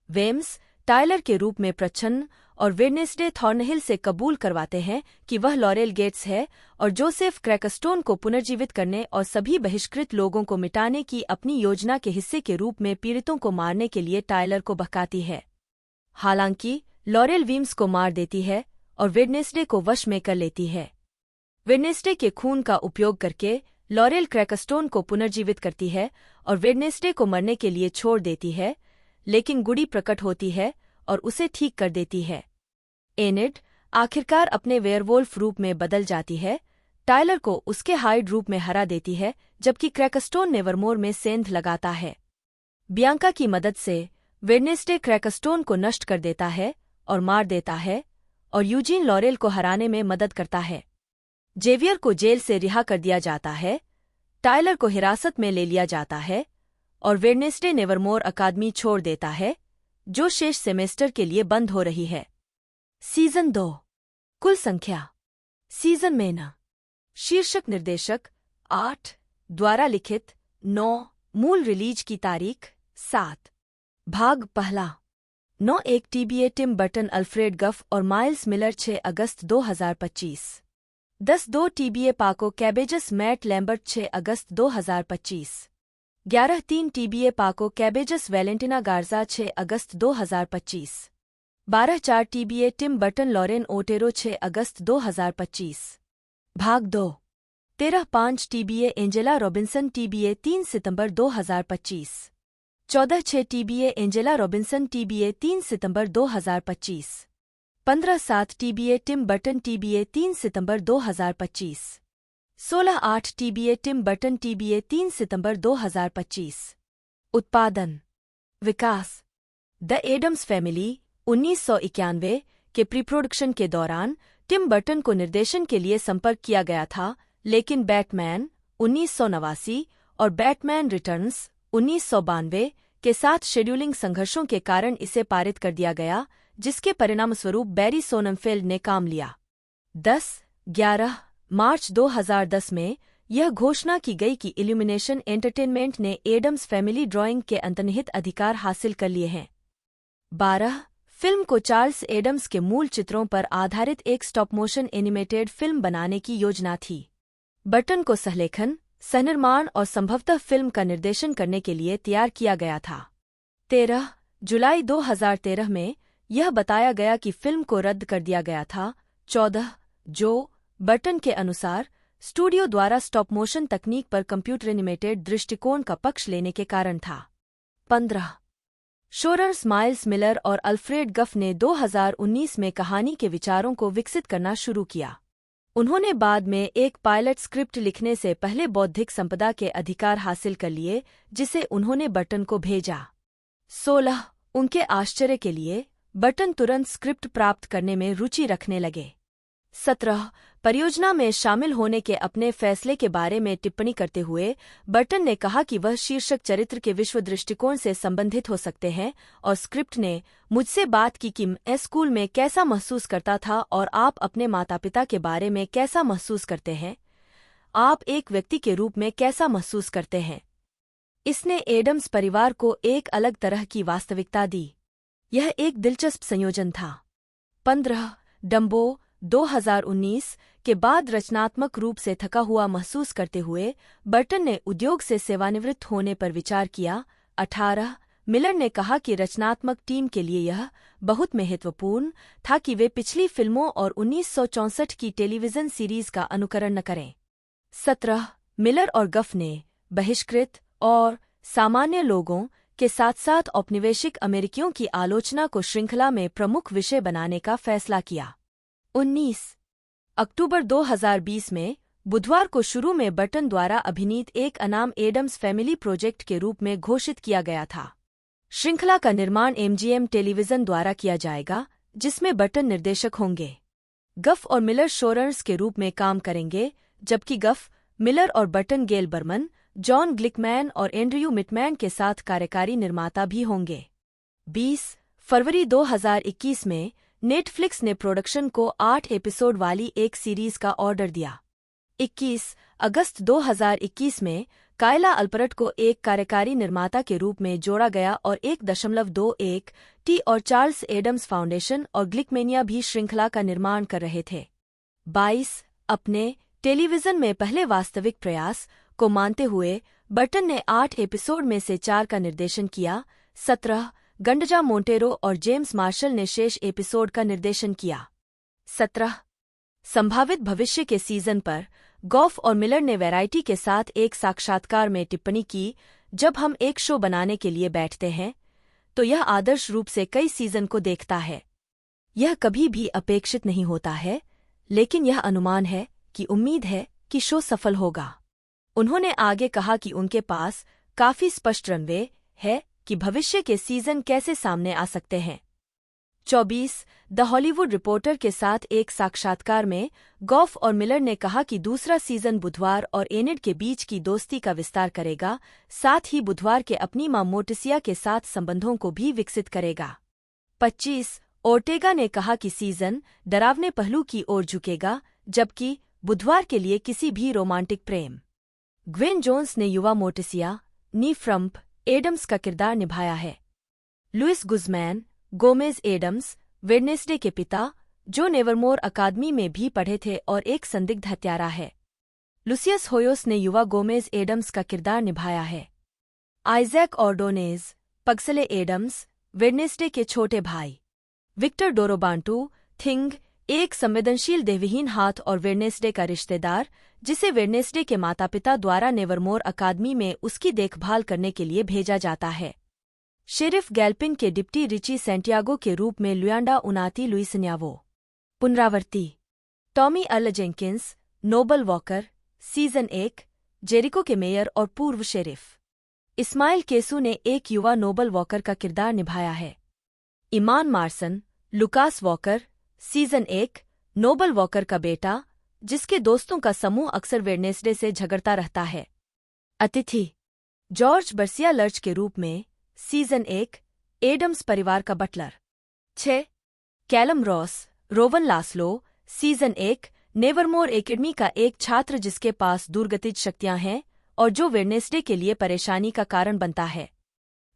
Speaker 1: वेम्स टायलर के रूप में प्रच्छन्न और वेडनेसडे थॉर्नहिल से कबूल करवाते हैं कि वह लॉरेल गेट्स है और जोसेफ क्रैकस्टोन को पुनर्जीवित करने और सभी बहिष्कृत लोगों को मिटाने की अपनी योजना के हिस्से के रूप में पीड़ितों को मारने के लिए टायलर को बहकाती है। हालांकि लॉरेल वीम्स को मार देती है और वेडनेसडे को वश में कर लेती है। वेडनेसडे के खून का उपयोग करके लॉरेल क्रैकस्टोन को पुनर्जीवित करती है और वेडनेसडे को मरने के लिए छोड़ देती है, लेकिन गुडी प्रकट होती है और उसे ठीक कर देती है। एनिड आखिरकार अपने वेयरवोल्फ रूप में बदल जाती है, टायलर को उसके हाइड रूप में हरा देती है, जबकि क्रैकस्टोन नेवरमोर में सेंध लगाता है। बियांका की मदद से वेडनेसडे क्रैकस्टोन को नष्ट कर देता है और मार देता है और यूजीन लॉरेल को हराने में मदद करता है। जेवियर को जेल से रिहा कर दिया जाता है, टायलर को हिरासत में ले लिया जाता है और वेडनेसडे नेवरमोर अकादमी छोड़ देता है, जो शेष सेमेस्टर के लिए बंद हो रही है। सीजन 2 कुल संख्या सीजन में न शीर्षक निर्देशक 8 द्वारा लिखित 9 मूल रिलीज की तारीख 7 भाग पहला 9 एक TBA Tim Burton Alfred Gough और माइल्स मिलर 6 अगस्त 2025 10-2 TBA Paco Cabezas Matt Lambert 6 अगस्त 2025 11-3 TBA Paco Cabezas Valentina Garza 6 अगस्त 2025 12-4 TBA Tim Burton Lauren Otero 6 अगस्त 2025 भाग 2 13-5 टीबीए एंजेला रॉबिन्सन टीबीए 3 सितंबर 2025 14-6 टीबीए एंजेला रॉबिन्सन टीबीए 3 सितंबर 2025 15-7 टीबीए टिम बर्टन टीबीए 3 सितंबर 2025 16-8 TBA Tim Burton TBA 3 सितंबर 2025 उत्पादन विकास the Addams family 1991 के प्री-प्रोडक्शन के दौरान टिम बर्टन को निर्देशन के लिए संपर्क किया गया था, लेकिन बैटमैन 1989 और बैटमैन रिटर्न्स 1992 के साथ शेड्यूलिंग संघर्षों के कारण इसे पारित कर दिया गया, जिसके परिणामस्वरूप बैरी सोनमफेल्ड ने काम लिया। 10-11 मार्च 2010 में यह घोषणा की गई कि इल्यूमिनेशन एंटरटेनमेंट ने एडम्स फैमिली ड्राइंग के अंतर्निहित अधिकार हासिल कर लिए हैं। 12 फिल्म को चार्ल्स एडम्स के मूल चित्रों पर आधारित एक स्टॉप मोशन एनिमेटेड फिल्म बनाने की योजना थी। बर्टन को सहलेखन, सहनिर्माण और संभवतः फिल्म का निर्देशन करने के लिए तैयार किया गया था। 13 जुलाई 2013 में यह बताया गया कि फिल्म को रद्द कर दिया गया था। 14 जो बर्टन के अनुसार स्टूडियो द्वारा स्टॉप मोशन तकनीक पर कंप्यूटर एनिमेटेड दृष्टिकोण का पक्ष लेने के कारण था। 15 शोरर्स माइल्स मिलर और अल्फ्रेड गफ ने 2019 में कहानी के विचारों को विकसित करना शुरू किया। उन्होंने बाद में एक पायलट स्क्रिप्ट लिखने से पहले बौद्धिक संपदा के अधिकार हासिल कर लिए, जिसे उन्होंने बर्टन को भेजा। 16 उनके आश्चर्य के लिए बर्टन तुरंत स्क्रिप्ट प्राप्त करने में रुचि रखने लगे। 17 परियोजना में शामिल होने के अपने फैसले के बारे में टिप्पणी करते हुए बर्टन ने कहा कि वह शीर्षक चरित्र के विश्व दृष्टिकोण से संबंधित हो सकते हैं, और स्क्रिप्ट ने मुझसे बात की कि मैं स्कूल में कैसा महसूस करता था और आप अपने माता-पिता के बारे में कैसा महसूस करते हैं, आप एक व्यक्ति के रूप में कैसा महसूस करते हैं। इसने एडम्स परिवार को एक अलग तरह की वास्तविकता दी। यह एक दिलचस्प संयोजन था। 15 डम्बो 2019 के बाद रचनात्मक रूप से थका हुआ महसूस करते हुए बर्टन ने उद्योग से सेवानिवृत्त होने पर विचार किया। 18 मिलर ने कहा कि रचनात्मक टीम के लिए यह बहुत महत्वपूर्ण था कि वे पिछली फिल्मों और 1964 की टेलीविजन सीरीज का अनुकरण न करें। 17 मिलर और गफ ने बहिष्कृत और सामान्य लोगों के साथ साथ औपनिवेशिक अमेरिकियों की आलोचना को श्रृंखला में प्रमुख विषय बनाने का फैसला किया। 19 अक्टूबर 2020 में बुधवार को शुरू में बर्टन द्वारा अभिनीत एक अनाम एडम्स फैमिली प्रोजेक्ट के रूप में घोषित किया गया था। श्रृंखला का निर्माण MGM टेलीविजन द्वारा किया जाएगा, जिसमें बर्टन निर्देशक होंगे। गफ और मिलर शोरर्स के रूप में काम करेंगे, जबकि गफ, मिलर और बर्टन गेल बर्मन, जॉन ग्लिकमैन और एंड्रयू मिटमैन के साथ कार्यकारी निर्माता भी होंगे। 20 फरवरी 2021 में नेटफ्लिक्स ने प्रोडक्शन को 8 एपिसोड वाली एक सीरीज का ऑर्डर दिया। 21 अगस्त 2021 में कायला अल्परट को एक कार्यकारी निर्माता के रूप में जोड़ा गया और 1.21 और चार्ल्स एडम्स फाउंडेशन और ग्लिकमेनिया भी श्रृंखला का निर्माण कर रहे थे। 22 अपने टेलीविजन में पहले वास्तविक प्रयास को मानते हुए बर्टन ने 8 एपिसोड में से 4 का निर्देशन किया। 17 गंडजा मोंटेरो और जेम्स मार्शल ने शेष एपिसोड का निर्देशन किया। 17 संभावित भविष्य के सीजन पर गॉफ और मिलर ने वैरायटी के साथ एक साक्षात्कार में टिप्पणी की, जब हम एक शो बनाने के लिए बैठते हैं तो यह आदर्श रूप से कई सीजन को देखता है। यह कभी भी अपेक्षित नहीं होता है, लेकिन यह अनुमान है कि उम्मीद है कि शो सफल होगा। उन्होंने आगे कहा कि उनके पास काफी स्पष्ट रनवे है कि भविष्य के सीजन कैसे सामने आ सकते हैं। 24 द हॉलीवुड रिपोर्टर के साथ एक साक्षात्कार में गॉफ और मिलर ने कहा कि दूसरा सीजन बुधवार और एनिड के बीच की दोस्ती का विस्तार करेगा, साथ ही बुधवार के अपनी मां मोर्टिसिया के साथ संबंधों को भी विकसित करेगा। 25 ओर्टेगा ने कहा कि सीजन डरावने पहलू की ओर झुकेगा, जबकि बुधवार के लिए किसी भी रोमांटिक प्रेम। ग्वेन जोन्स ने युवा मोर्टिसिया नी फ्रम्प एडम्स का किरदार निभाया है। Luis Guzman Gomez Addams Wednesday के पिता, जो नेवरमोर अकादमी में भी पढ़े थे और एक संदिग्ध हत्यारा है। लुसियस होयोस ने युवा गोमेज एडम्स का किरदार निभाया है। आइजैक ऑर्डोनेज पग्सले एडम्स वेडनेसडे के छोटे भाई। विक्टर डोरोबांटू थिंग एक संवेदनशील देहविहीन हाथ और वेडनेसडे का रिश्तेदार, जिसे वेडनेसडे के माता पिता द्वारा नेवरमोर अकादमी में उसकी देखभाल करने के लिए भेजा जाता है। शेरिफ गैल्पिन के डिप्टी रिची सेंटियागो के रूप में लुयांडा उनाती लुइसन्यावो। पुनरावर्ती Tommy Al Jenkins Noble Walker season 1 Jericho के मेयर और पूर्व शेरिफ। इस्माइल केसू ने एक युवा नोबल वॉकर का किरदार निभाया है। Iman Marson Lucas Walker season 1 Noble Walker का बेटा, जिसके दोस्तों का समूह अक्सर वेडनेसडे से झगड़ता रहता है। अतिथि जॉर्ज बर्सिया लर्च के रूप में सीजन 1 एडम्स परिवार का butler. 6 Calum Ross Rowan Laslo season 1 Nevermore academy का एक छात्र जिसके पास दुर्गतिज शक्तियां हैं और जो वेडनेसडे के लिए परेशानी का कारण बनता है।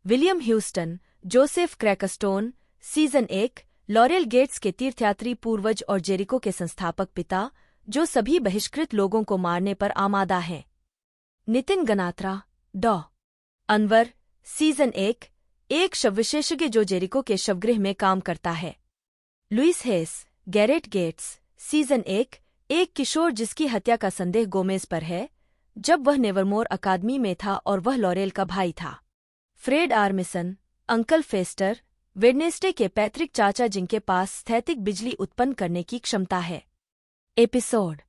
Speaker 1: William Houston Joseph Crackstone season 1 Laurel Gates के तीर्थयात्री पूर्वज और जेरिको के संस्थापक पिता, जो सभी बहिष्कृत लोगों को मारने पर आमादा हैं। नितिन गनात्रा डॉ अनवर सीजन 1 एक शवविशेषज्ञ जो जेरिको के शवगृह में काम करता है। लुइस हेस गैरेट गेट्स सीजन 1 एक किशोर जिसकी हत्या का संदेह गोमेज पर है, जब वह नेवरमोर अकादमी में था और वह लॉरेल का भाई था। फ्रेड आर्मिसन अंकल फेस्टर वेडनेसडे के पैतृक चाचा, जिनके पास स्थैतिक बिजली उत्पन्न करने की क्षमता है। एपिसोड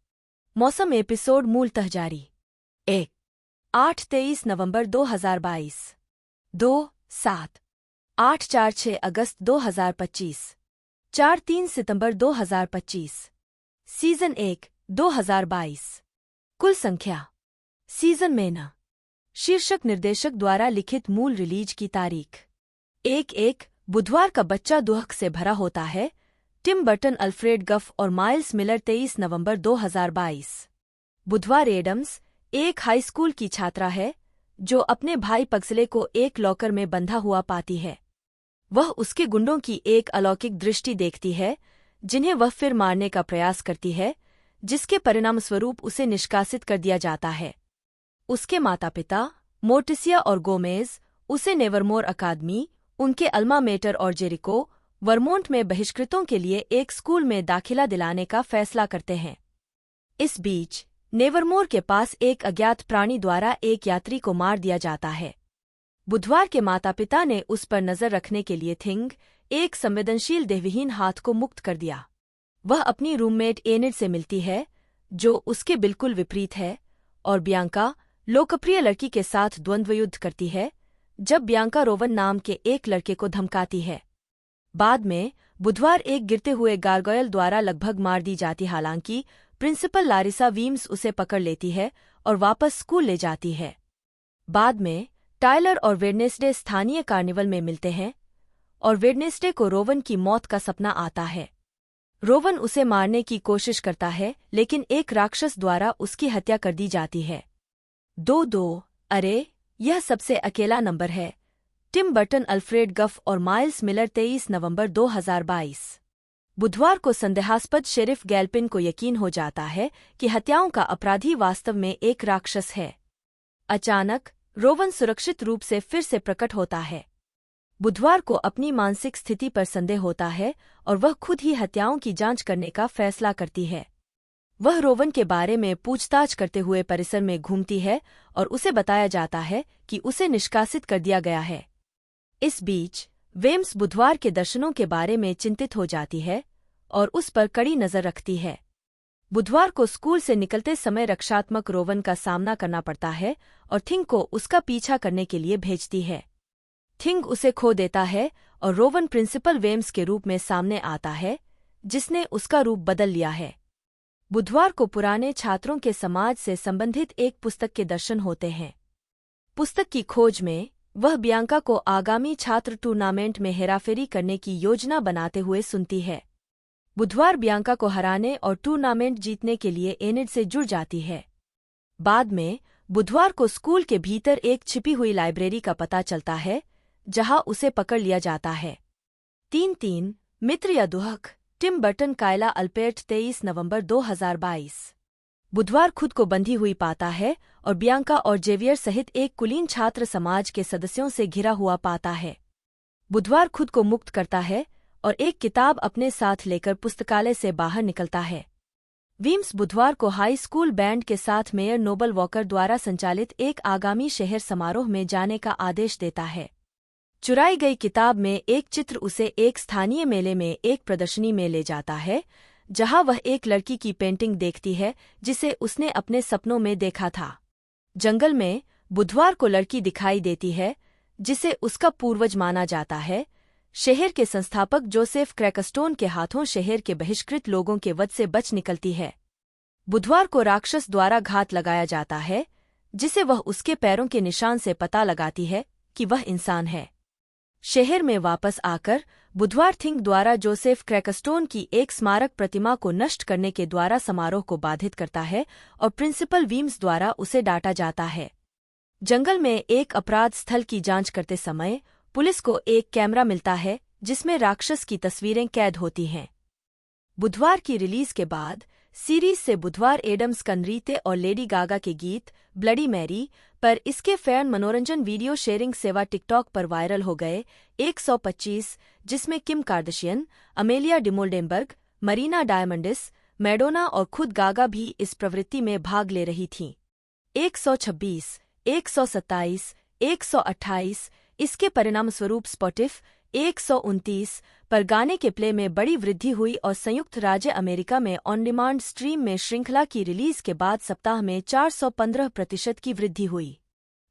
Speaker 1: मौसम एपिसोड मूलतः जारी 1 8-23 नवंबर 2022 2-7 8-4-6 अगस्त 2025 4-3 सितंबर 2025 सीजन 1 2022 कुल संख्या सीजन में न शीर्षक निर्देशक द्वारा लिखित मूल रिलीज की तारीख 1-1 बुधवार का बच्चा दुख से भरा होता है। टिम बर्टन अल्फ्रेड गफ और माइल्स मिलर 23 नवंबर 2022 बुधवार एडम्स एक हाई स्कूल की छात्रा है जो अपने भाई पग्सले को एक लॉकर में बंधा हुआ पाती है। वह उसके गुंडों की एक अलौकिक दृष्टि देखती है जिन्हें वह फिर मारने का प्रयास करती है, जिसके परिणामस्वरूप उसे निष्कासित कर दिया जाता है। उसके माता पिता मोर्टिसिया और गोमेज उसे नेवरमोर अकादमी, उनके अल्मा मेटर और जेरिको वर्मोंट में बहिष्कृतों के लिए एक स्कूल में दाखिला दिलाने का फैसला करते हैं। इस बीच नेवरमोर के पास एक अज्ञात प्राणी द्वारा एक यात्री को मार दिया जाता है। बुधवार के माता पिता ने उस पर नजर रखने के लिए थिंग एक संवेदनशील देहविहीन हाथ को मुक्त कर दिया। वह अपनी रूममेट एनिड से मिलती है जो उसके बिल्कुल विपरीत है, और बियांका लोकप्रिय लड़की के साथ द्वंद्वयुद्ध करती है जब बियांका रोवन नाम के एक लड़के को धमकाती है। बाद में बुधवार एक गिरते हुए गार्गोयल द्वारा लगभग मार दी जाती, हालांकि प्रिंसिपल लारिसा वीम्स उसे पकड़ लेती है और वापस स्कूल ले जाती है। बाद में टायलर और वेडनेसडे स्थानीय कार्निवल में मिलते हैं और वेडनेसडे को रोवन की मौत का सपना आता है। रोवन उसे मारने की कोशिश करता है, लेकिन एक राक्षस द्वारा उसकी हत्या कर दी जाती है। 2-2 अरे, यह सबसे अकेला नंबर है। टिम बर्टन, अल्फ्रेड गफ और माइल्स मिलर 23 नवंबर 2022। बुधवार को संदेहास्पद शेरिफ गैल्पिन को यकीन हो जाता है कि हत्याओं का अपराधी वास्तव में एक राक्षस है। अचानक रोवन सुरक्षित रूप से फिर से प्रकट होता है। बुधवार को अपनी मानसिक स्थिति पर संदेह होता है और वह खुद ही हत्याओं की जांच करने का फैसला करती है। वह रोवन के बारे में पूछताछ करते हुए परिसर में घूमती है और उसे बताया जाता है कि उसे निष्कासित कर दिया गया है। इस बीच वेम्स बुधवार के दर्शनों के बारे में चिंतित हो जाती है और उस पर कड़ी नजर रखती है। बुधवार को स्कूल से निकलते समय रक्षात्मक रोवन का सामना करना पड़ता है और थिंग को उसका पीछा करने के लिए भेजती है। थिंग उसे खो देता है और रोवन प्रिंसिपल वेम्स के रूप में सामने आता है, जिसने उसका रूप बदल लिया है। बुधवार को पुराने छात्रों के समाज से संबंधित एक पुस्तक के दर्शन होते हैं। पुस्तक की खोज में वह बियांका को आगामी छात्र टूर्नामेंट में हेराफेरी करने की योजना बनाते हुए सुनती है। बुधवार बियांका को हराने और टूर्नामेंट जीतने के लिए एनिड से जुड़ जाती है। बाद में बुधवार को स्कूल के भीतर एक छिपी हुई लाइब्रेरी का पता चलता है, जहां उसे पकड़ लिया जाता है। 3 मित्र या दुहक टिम बर्टन, कायला अल्पेर्ट 23 नवंबर 2022। बुधवार खुद को बंधी हुई पाता है और बियांका और जेवियर सहित एक कुलीन छात्र समाज के सदस्यों से घिरा हुआ पाता है। बुधवार खुद को मुक्त करता है और एक किताब अपने साथ लेकर पुस्तकालय से बाहर निकलता है। वीम्स बुधवार को हाई स्कूल बैंड के साथ मेयर नोबल वॉकर द्वारा संचालित एक आगामी शहर समारोह में जाने का आदेश देता है। चुराई गई किताब में एक चित्र उसे एक स्थानीय मेले में एक प्रदर्शनी में ले जाता है, जहां वह एक लड़की की पेंटिंग देखती है जिसे उसने अपने सपनों में देखा था। जंगल में बुधवार को लड़की दिखाई देती है जिसे उसका पूर्वज माना जाता है। शहर के संस्थापक जोसेफ क्रैकस्टोन के हाथों शहर के बहिष्कृत लोगों के वध से बच निकलती है। बुधवार को राक्षस द्वारा घात लगाया जाता है, जिसे वह उसके पैरों के निशान से पता लगाती है कि वह इंसान है। शहर में वापस आकर बुधवार थिंग द्वारा जोसेफ क्रैकस्टोन की एक स्मारक प्रतिमा को नष्ट करने के द्वारा समारोह को बाधित करता है और प्रिंसिपल वीम्स द्वारा उसे डांटा जाता है। जंगल में एक अपराध स्थल की जांच करते समय पुलिस को एक कैमरा मिलता है जिसमें राक्षस की तस्वीरें कैद होती हैं। बुधवार की रिलीज के बाद सीरीज से बुधवार एडम्स का नृत्य और लेडी गागा के गीत ब्लडी मैरी पर इसके फैन मनोरंजन वीडियो शेयरिंग सेवा टिकटॉक पर वायरल हो गए 125, जिसमें Kim Kardashian, Amelia Dimoldenberg, Marina Diamandis, Madonna और खुद गागा भी इस प्रवृत्ति में भाग ले रही थीं। 126, 127, 128 इसके परिणामस्वरूप स्पॉटिफाई 129 पर गाने के प्ले में बड़ी वृद्धि हुई और संयुक्त राज्य अमेरिका में ऑन डिमांड स्ट्रीम में श्रृंखला की रिलीज के बाद सप्ताह में 415% की वृद्धि हुई।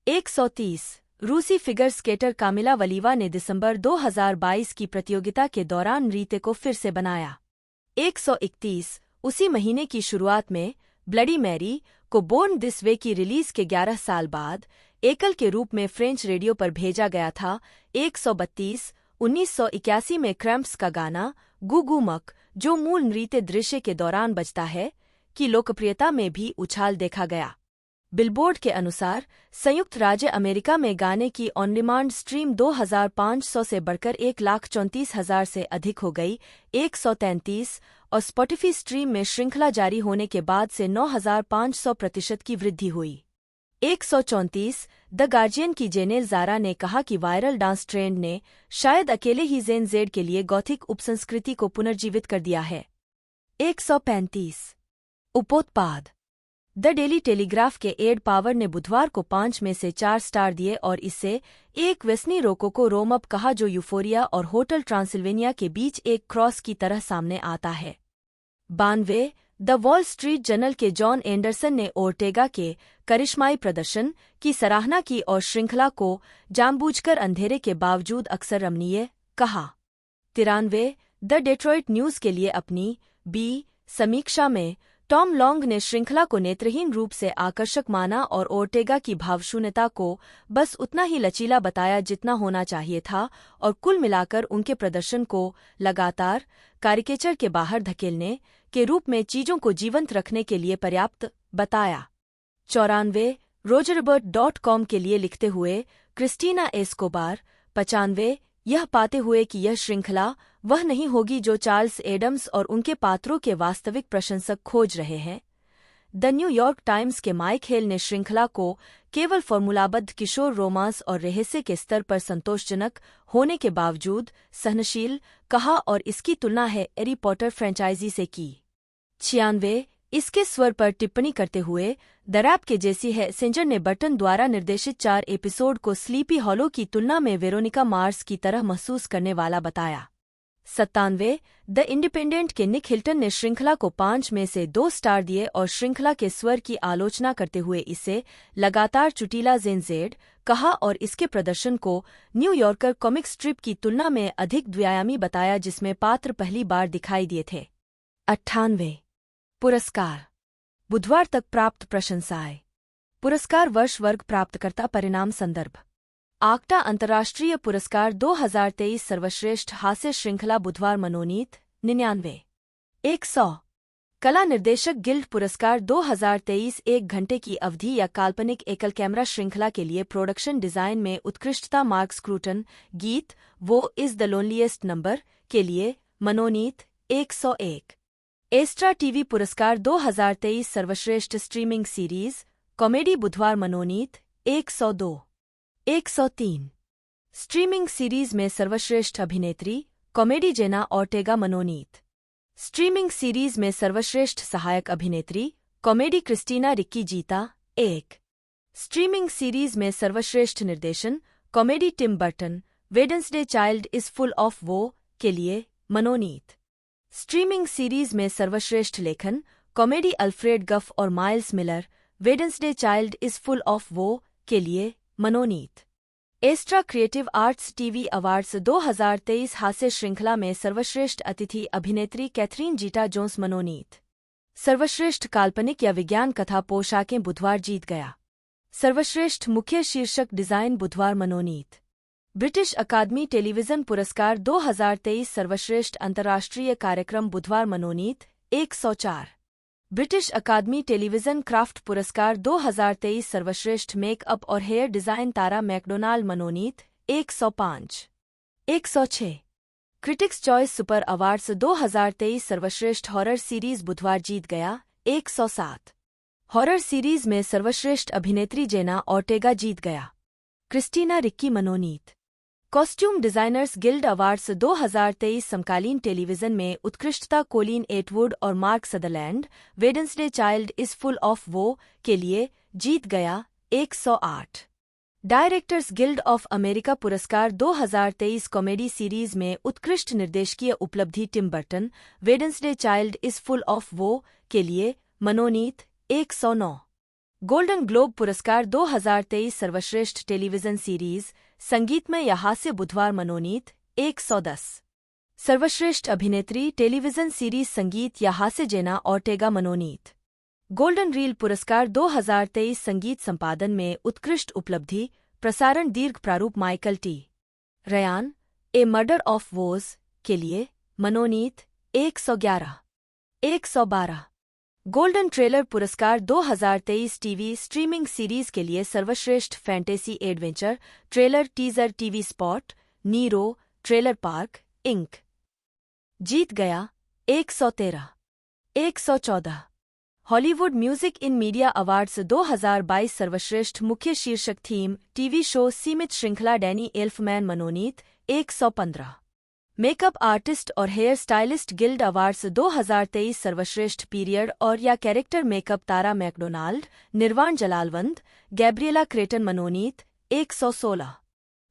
Speaker 1: 130 रूसी फिगर स्केटर कामिला वलीवा ने दिसंबर 2022 की प्रतियोगिता के दौरान नृत्य को फिर से बनाया। 131 उसी महीने की शुरुआत में ब्लडी मैरी को बोर्न दिस वे की रिलीज के 11 साल बाद एकल के रूप में फ्रेंच रेडियो पर भेजा गया था। 132 1981 में क्रैम्प्स का गाना गू गू मक, जो मूल नृत्य दृश्य के दौरान बजता है, की लोकप्रियता में भी उछाल देखा गया। बिलबोर्ड के अनुसार संयुक्त राज्य अमेरिका में गाने की ऑन डिमांड स्ट्रीम 2500 से बढ़कर 1,34,000 से अधिक हो गई। 133 और स्पॉटिफाई स्ट्रीम में श्रृंखला जारी होने के बाद से 9,500% की वृद्धि हुई। 134 द गार्जियन की जेनेल जारा ने कहा कि वायरल डांस ट्रेंड ने शायद अकेले ही जेन जेड के लिए गॉथिक उपसंस्कृति को पुनर्जीवित कर दिया है। 135 उपोत्पाद द डेली टेलीग्राफ के एड पावर ने बुधवार को 5 में से 4 स्टार दिए और इससे एक वेस्नी रोकोको रोमअप कहा, जो यूफोरिया और होटल ट्रांसिल्वेनिया के बीच एक क्रॉस की तरह सामने आता है। 92 द वॉल स्ट्रीट जर्नल के जॉन एंडरसन ने ओर्टेगा के करिश्माई प्रदर्शन की सराहना की और श्रृंखला को जानबूझकर अंधेरे के बावजूद अक्सर रमणीय कहा। 93 द डेट्रॉइट न्यूज के लिए अपनी बी समीक्षा में टॉम लॉन्ग ने श्रृंखला को नेत्रहीन रूप से आकर्षक माना और ओर्टेगा की भावशून्यता को बस उतना ही लचीला बताया जितना होना चाहिए था, और कुल मिलाकर उनके प्रदर्शन को लगातार कैरिकेचर के बाहर धकेलने के रूप में चीजों को जीवंत रखने के लिए पर्याप्त बताया। 94 रोजरबर्ट.com के लिए लिखते हुए क्रिस्टीना एस्कोबार 95 यह पाते हुए कि यह श्रृंखला वह नहीं होगी जो चार्ल्स एडम्स और उनके पात्रों के वास्तविक प्रशंसक खोज रहे हैं। द न्यूयॉर्क टाइम्स के माइक हेल ने श्रृंखला को केवल फॉर्मूलाबद्ध किशोर रोमांस और रहस्य के स्तर पर संतोषजनक होने के बावजूद सहनशील कहा और इसकी तुलना है हैरी पॉटर फ्रेंचाइजी से की। 96 इसके स्वर पर टिप्पणी करते हुए द रैप के जेसी है सेंजर ने बर्टन द्वारा निर्देशित 4 एपिसोड को स्लीपी हॉलो की तुलना में वेरोनिका मार्स की तरह महसूस करने वाला बताया। 97 द इंडिपेंडेंट के निक हिल्टन ने श्रृंखला को 5 में से 2 स्टार दिए और श्रृंखला के स्वर की आलोचना करते हुए इसे लगातार चुटीला जेनजेड कहा और इसके प्रदर्शन को न्यूयॉर्कर कॉमिक स्ट्रिप की तुलना में अधिक द्व्यायामी बताया जिसमें पात्र पहली बार दिखाई दिए थे। 98 पुरस्कार बुधवार तक प्राप्त प्रशंसाएं। पुरस्कार वर्ष वर्ग प्राप्तकर्ता परिणाम संदर्भ आक्टा अंतर्राष्ट्रीय पुरस्कार 2023 सर्वश्रेष्ठ हास्य श्रृंखला बुधवार मनोनीत 99 100 कला निर्देशक गिल्ड पुरस्कार 2023 1 घंटे की अवधि या काल्पनिक एकल कैमरा श्रृंखला के लिए प्रोडक्शन डिजाइन में उत्कृष्टता मार्क स्क्रूटन गीत वो इज द लोनलीएस्ट नंबर के लिए मनोनीत 101 एस्ट्रा टीवी पुरस्कार 2023 सर्वश्रेष्ठ स्ट्रीमिंग सीरीज कॉमेडी बुधवार मनोनीत 102 103 स्ट्रीमिंग सीरीज में सर्वश्रेष्ठ अभिनेत्री कॉमेडी जेना ऑर्टेगा मनोनीत। स्ट्रीमिंग सीरीज में सर्वश्रेष्ठ सहायक अभिनेत्री कॉमेडी क्रिस्टीना रिक्की जीता 1 स्ट्रीमिंग सीरीज में सर्वश्रेष्ठ निर्देशन comedy Tim Burton Wednesday child is full of woe के लिए मनोनीत। स्ट्रीमिंग सीरीज में सर्वश्रेष्ठ लेखन कॉमेडी अल्फ्रेड गफ और Miles Millar Wednesday child is full of woe के लिए मनोनीत। Astra creative arts TV awards 2023 हास्य श्रृंखला में सर्वश्रेष्ठ अतिथि अभिनेत्री कैथरीन जीटा जोन्स मनोनीत। सर्वश्रेष्ठ काल्पनिक या विज्ञान कथा पोशाकें बुधवार जीत गया। सर्वश्रेष्ठ मुख्य शीर्षक डिजाइन बुधवार मनोनीत। ब्रिटिश अकादमी टेलीविजन पुरस्कार 2023 सर्वश्रेष्ठ अंतर्राष्ट्रीय कार्यक्रम बुधवार मनोनीत 104 ब्रिटिश अकादमी टेलीविजन क्राफ्ट पुरस्कार 2023 सर्वश्रेष्ठ मेकअप और हेयर डिजाइन तारा मैकडोनाल्ड मनोनीत 105 106 क्रिटिक्स चॉइस सुपर अवार्ड्स 2023 सर्वश्रेष्ठ हॉरर सीरीज बुधवार जीत गया 107 हॉरर सीरीज में सर्वश्रेष्ठ अभिनेत्री जेना ऑर्टेगा जीत गया। क्रिस्टीना रिक्की मनोनीत। कॉस्ट्यूम डिजाइनर्स गिल्ड अवार्ड्स 2023 समकालीन टेलीविजन में उत्कृष्टता कोलिन एटवुड और mark Sutherland Wednesday child is full of woe के लिए जीत गया 108 डायरेक्टर्स गिल्ड ऑफ अमेरिका पुरस्कार 2023 कॉमेडी सीरीज में उत्कृष्ट निर्देशकीय उपलब्धि Tim Burton Wednesday child is full of woe के लिए मनोनीत 109 गोल्डन ग्लोब पुरस्कार 2023 सर्वश्रेष्ठ टेलीविजन सीरीज संगीतमय या हास्य बुधवार मनोनीत 110 सर्वश्रेष्ठ अभिनेत्री टेलीविजन सीरीज संगीत या हास्य जेना ऑर्टेगा मनोनीत। गोल्डन रील पुरस्कार 2023 संगीत संपादन में उत्कृष्ट उपलब्धि प्रसारण दीर्घ प्रारूप Michael T Ryan a murder of woes के लिए मनोनीत 111 112 गोल्डन ट्रेलर पुरस्कार 2023 टीवी स्ट्रीमिंग सीरीज के लिए सर्वश्रेष्ठ fantasy adventure trailer teaser TV spot Nero trailer park inc जीत गया 113 114 Hollywood music in media awards 2022 सर्वश्रेष्ठ मुख्य शीर्षक थीम टीवी शो सीमित श्रृंखला डैनी एल्फमैन मनोनीत 115 मेकअप आर्टिस्ट और हेयर स्टाइलिस्ट गिल्ड अवार्ड्स 2023 सर्वश्रेष्ठ पीरियड और या कैरेक्टर मेकअप तारा मैकडोनाल्ड निर्वाण जलालवंत गैब्रिएला क्रेटन मनोनीत 116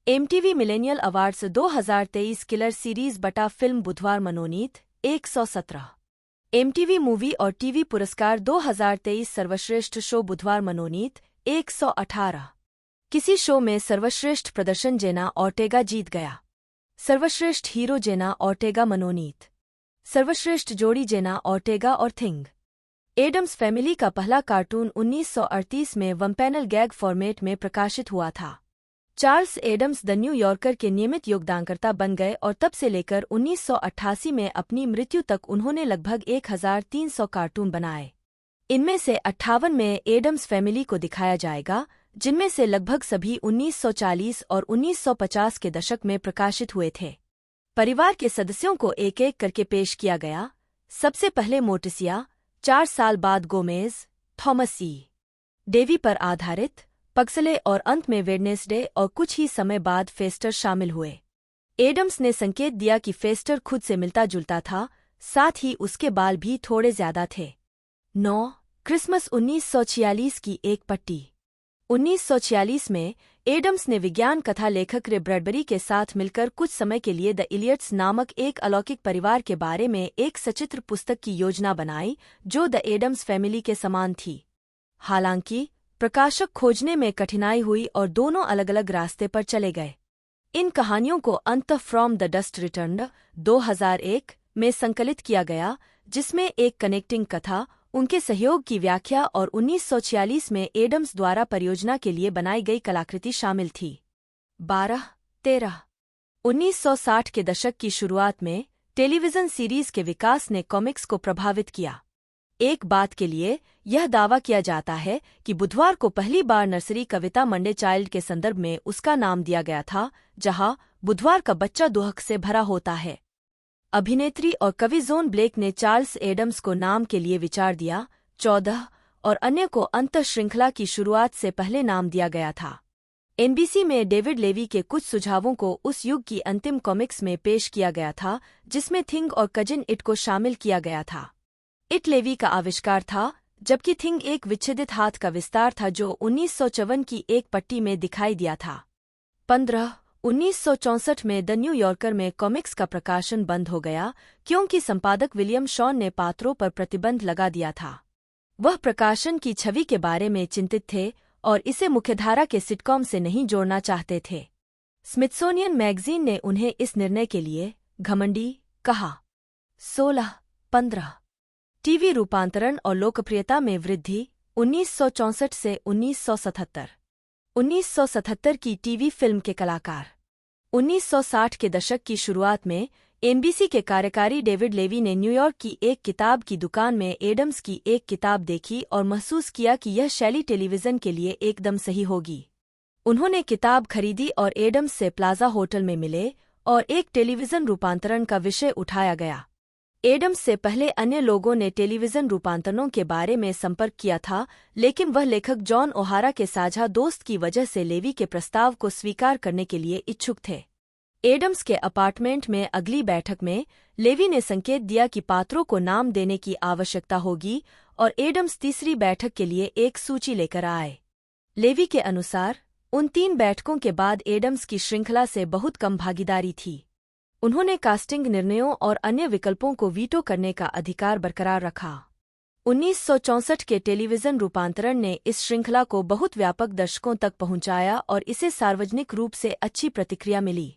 Speaker 1: MTV millennial awards 2023 killer series बटा फिल्म बुधवार मनोनीत 117 एमटीवी मूवी और टीवी पुरस्कार 2023 सर्वश्रेष्ठ शो बुधवार मनोनीत 118 किसी शो में सर्वश्रेष्ठ प्रदर्शन जेना ऑर्टेगा जीत गया। सर्वश्रेष्ठ हीरो जेना ऑर्टेगा मनोनीत। सर्वश्रेष्ठ जोड़ी जेना ऑर्टेगा और थिंग एडम्स फैमिली का पहला कार्टून 1938 में वनपैनल गैग फॉर्मेट में प्रकाशित हुआ था। चार्ल्स एडम्स द न्यूयॉर्कर के नियमित योगदानकर्ता बन गए और तब से लेकर 1988 में अपनी मृत्यु तक उन्होंने लगभग 1300 कार्टून बनाए। इनमें से 58 में एडम्स फैमिली को दिखाया जाएगा, जिनमें से लगभग सभी 1940 और 1950 के दशक में प्रकाशित हुए थे। परिवार के सदस्यों को एक एक करके पेश किया गया। सबसे पहले मोर्टिसिया, 4 साल बाद गोमेज, थॉमस ई. डेवी पर आधारित, पग्सले और अंत में वेडनेसडे और कुछ ही समय बाद फेस्टर शामिल हुए। एडम्स ने संकेत दिया कि फेस्टर खुद से मिलता जुलता था, साथ ही उसके बाल भी थोड़े ज्यादा थे। 9. क्रिसमस 1946 की एक पट्टी। 1946 में एडम्स ने विज्ञान कथा लेखक रे ब्रैडबरी के साथ मिलकर कुछ समय के लिए द इलियट्स नामक एक अलौकिक परिवार के बारे में एक सचित्र पुस्तक की योजना बनाई, जो द एडम्स फैमिली के समान थी। हालांकि प्रकाशक खोजने में कठिनाई हुई और दोनों अलग अलग रास्ते पर चले गए। इन कहानियों को अंततः फ्रॉम द डस्ट रिटर्न्ड 2001 में संकलित किया गया, जिसमें एक कनेक्टिंग कथा, उनके सहयोग की व्याख्या और 1946 में एडम्स द्वारा परियोजना के लिए बनाई गई कलाकृति शामिल थी। 12-13 1960 के दशक की शुरुआत में टेलीविजन सीरीज के विकास ने कॉमिक्स को प्रभावित किया। एक बात के लिए यह दावा किया जाता है कि बुधवार को पहली बार नर्सरी कविता मंडे चाइल्ड के संदर्भ में उसका नाम दिया गया था, जहां बुधवार का बच्चा दुहक से भरा होता है। अभिनेत्री और कवि जोन ब्लेक ने चार्ल्स एडम्स को नाम के लिए विचार दिया। 14 और अन्य को अंत श्रृंखला की शुरुआत से पहले नाम दिया गया था। एनबीसी में डेविड लेवी के कुछ सुझावों को उस युग की अंतिम कॉमिक्स में पेश किया गया था, जिसमें थिंग और कजिन इट को शामिल किया गया था। इट लेवी का आविष्कार था, जबकि थिंग एक विच्छेदित हाथ का विस्तार था जो 1954 की एक पट्टी में दिखाई दिया था। 15 1964 में द न्यू यॉर्कर में कॉमिक्स का प्रकाशन बंद हो गया, क्योंकि संपादक विलियम शॉन ने पात्रों पर प्रतिबंध लगा दिया था। वह प्रकाशन की छवि के बारे में चिंतित थे और इसे मुख्यधारा के सिटकॉम से नहीं जोड़ना चाहते थे। स्मिथसोनियन मैगजीन ने उन्हें इस निर्णय के लिए घमंडी कहा। 16-15 टीवी रूपांतरण और लोकप्रियता में वृद्धि 1964 से 1977। 1977 की टीवी फिल्म के कलाकार। 1960 के दशक की शुरुआत में एनबीसी के कार्यकारी डेविड लेवी ने न्यूयॉर्क की एक किताब की दुकान में एडम्स की एक किताब देखी और महसूस किया कि यह शैली टेलीविजन के लिए एकदम सही होगी। उन्होंने किताब खरीदी और एडम्स से प्लाजा होटल में मिले और एक टेलीविजन रूपांतरण का विषय उठाया गया। एडम्स से पहले अन्य लोगों ने टेलीविजन रूपांतरणों के बारे में संपर्क किया था, लेकिन वह लेखक जॉन ओहारा के साझा दोस्त की वजह से लेवी के प्रस्ताव को स्वीकार करने के लिए इच्छुक थे। एडम्स के अपार्टमेंट में अगली बैठक में लेवी ने संकेत दिया कि पात्रों को नाम देने की आवश्यकता होगी और एडम्स तीसरी बैठक के लिए एक सूची लेकर आए। लेवी के अनुसार उन 3 बैठकों के बाद एडम्स की श्रृंखला से बहुत कम भागीदारी थी। उन्होंने कास्टिंग निर्णयों और अन्य विकल्पों को वीटो करने का अधिकार बरकरार रखा। 1964 के टेलीविजन रूपांतरण ने इस श्रृंखला को बहुत व्यापक दर्शकों तक पहुंचाया और इसे सार्वजनिक रूप से अच्छी प्रतिक्रिया मिली।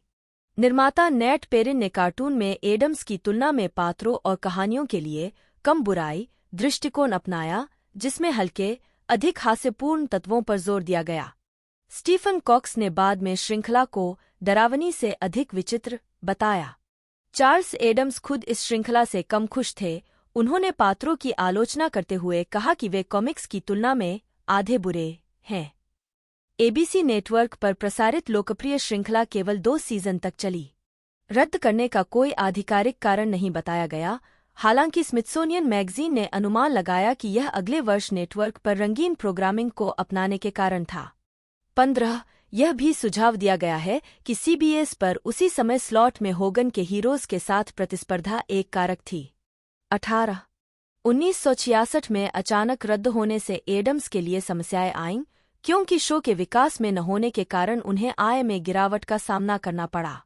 Speaker 1: निर्माता नेट पेरिन ने कार्टून में एडम्स की तुलना में पात्रों और कहानियों के लिए कम बुराई दृष्टिकोण अपनाया, जिसमें हल्के, अधिक हास्यपूर्ण तत्वों पर जोर दिया गया। स्टीफन कॉक्स ने बाद में श्रृंखला को डरावनी से अधिक विचित्र बताया। चार्ल्स एडम्स खुद इस श्रृंखला से कम खुश थे। उन्होंने पात्रों की आलोचना करते हुए कहा कि वे कॉमिक्स की तुलना में आधे बुरे हैं। एबीसी नेटवर्क पर प्रसारित लोकप्रिय श्रृंखला केवल 2 सीजन तक चली। रद्द करने का कोई आधिकारिक कारण नहीं बताया गया। हालांकि स्मिथसोनियन मैगजीन ने अनुमान लगाया कि यह अगले वर्ष नेटवर्क पर रंगीन प्रोग्रामिंग को अपनाने के कारण था। 15 यह भी सुझाव दिया गया है कि सीबीएस पर उसी समय स्लॉट में होगन के हीरोज के साथ प्रतिस्पर्धा एक कारक थी। 18 1966 में अचानक रद्द होने से एडम्स के लिए समस्याएं आईं, क्योंकि शो के विकास में न होने के कारण उन्हें आय में गिरावट का सामना करना पड़ा।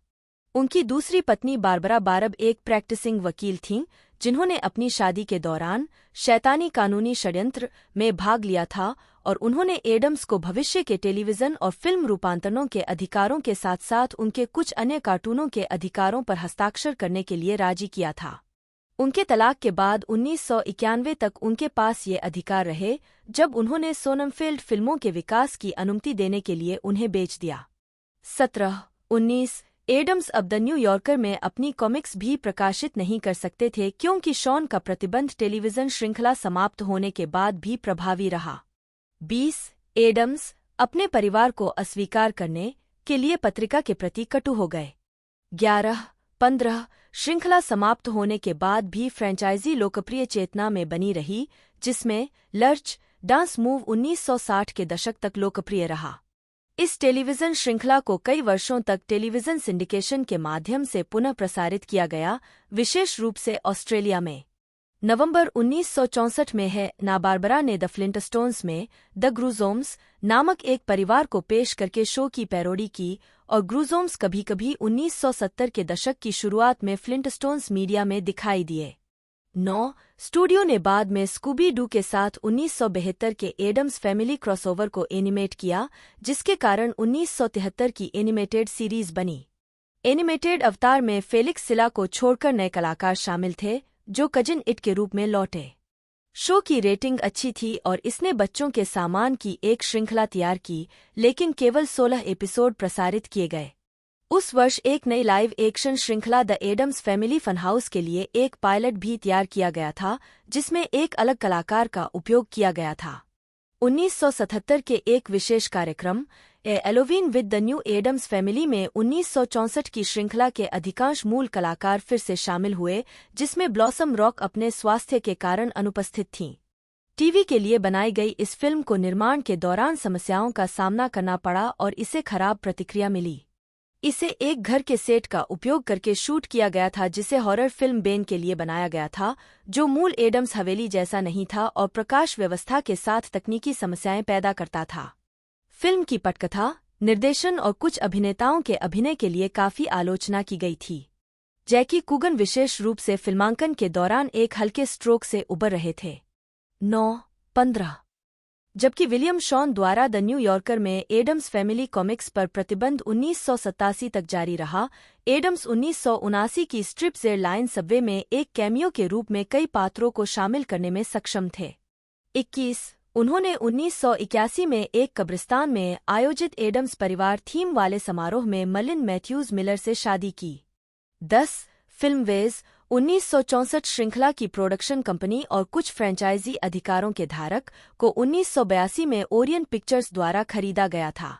Speaker 1: उनकी दूसरी पत्नी बारबरा बारब एक प्रैक्टिसिंग वकील थीं, जिन्होंने अपनी शादी के दौरान शैतानी कानूनी षड्यंत्र में भाग लिया था और उन्होंने एडम्स को भविष्य के टेलीविजन और फिल्म रूपांतरणों के अधिकारों के साथ साथ उनके कुछ अन्य कार्टूनों के अधिकारों पर हस्ताक्षर करने के लिए राजी किया था। उनके तलाक के बाद 1991 तक उनके पास ये अधिकार रहे, जब उन्होंने सोनमफील्ड फिल्मों के विकास की अनुमति देने के लिए उन्हें बेच दिया। 17 19 एडम्स अब द न्यू यॉर्कर में अपनी कॉमिक्स भी प्रकाशित नहीं कर सकते थे क्योंकि शॉन का प्रतिबंध टेलीविजन श्रृंखला समाप्त होने के बाद भी प्रभावी रहा। 20 एडम्स अपने परिवार को अस्वीकार करने के लिए पत्रिका के प्रति कटु हो गए। 11-15 श्रृंखला समाप्त होने के बाद भी फ्रेंचाइजी लोकप्रिय चेतना में बनी रही, जिसमें लर्च डांस मूव 1960 के दशक तक लोकप्रिय रहा। इस टेलीविजन श्रृंखला को कई वर्षों तक टेलीविजन सिंडिकेशन के माध्यम से पुनः प्रसारित किया गया, विशेष रूप से ऑस्ट्रेलिया में। नवंबर 1964 में है ना बारबरा ने द फ्लिंटस्टोन्स में द ग्रूज़ोम्स नामक एक परिवार को पेश करके शो की पैरोडी की, और ग्रूज़ोम्स कभी कभी 1970 के दशक की शुरुआत में फ्लिंटस्टोन्स मीडिया में दिखाई दिए। 9 स्टूडियो ने बाद में स्कूबी डू के साथ 1972 के एडम्स फैमिली क्रॉसओवर को एनिमेट किया, जिसके कारण 1973 की एनिमेटेड सीरीज बनी। एनिमेटेड अवतार में फेलिक्स सिला को छोड़कर नए कलाकार शामिल थे, जो कजिन इट के रूप में लौटे। शो की रेटिंग अच्छी थी और इसने बच्चों के सामान की एक श्रृंखला तैयार की, लेकिन केवल 16 एपिसोड प्रसारित किए गए। उस वर्ष एक नई लाइव एक्शन श्रृंखला द एडम्स फैमिली फनहाउस के लिए एक पायलट भी तैयार किया गया था, जिसमें एक अलग कलाकार का उपयोग किया गया था। 1977 के एक विशेष कार्यक्रम a Halloween with the new Addams family में 1964 की श्रृंखला के अधिकांश मूल कलाकार फिर से शामिल हुए, जिसमें ब्लॉसम रॉक अपने स्वास्थ्य के कारण अनुपस्थित थीं। टीवी के लिए बनाई गई इस फिल्म को निर्माण के दौरान समस्याओं का सामना करना पड़ा और इसे खराब प्रतिक्रिया मिली। इसे एक घर के सेट का उपयोग करके शूट किया गया था जिसे हॉरर फिल्म बेन के लिए बनाया गया था, जो मूल एडम्स हवेली जैसा नहीं था और प्रकाश व्यवस्था के साथ तकनीकी समस्याएं पैदा करता था। फिल्म की पटकथा, निर्देशन और कुछ अभिनेताओं के अभिनय के लिए काफी आलोचना की गई थी। जैकी कूगन विशेष रूप से फिल्मांकन के दौरान एक हल्के स्ट्रोक से उबर रहे थे। 9-15 जबकि विलियम शॉन द्वारा द न्यू यॉर्कर में एडम्स फैमिली कॉमिक्स पर प्रतिबंध 1987 तक जारी रहा, एडम्स 1979 की स्ट्रिप्स एयरलाइन सबवे में एक कैमियो के रूप में कई पात्रों को शामिल करने में सक्षम थे। 21 उन्होंने 1981 में एक कब्रिस्तान में आयोजित एडम्स परिवार थीम वाले समारोह में मलिन मैथ्यूज मिलर से शादी की। 10 फिल्मवेज 1964 श्रृंखला की प्रोडक्शन कंपनी और कुछ फ्रेंचाइजी अधिकारों के धारक को 1982 में ओरियन पिक्चर्स द्वारा खरीदा गया था।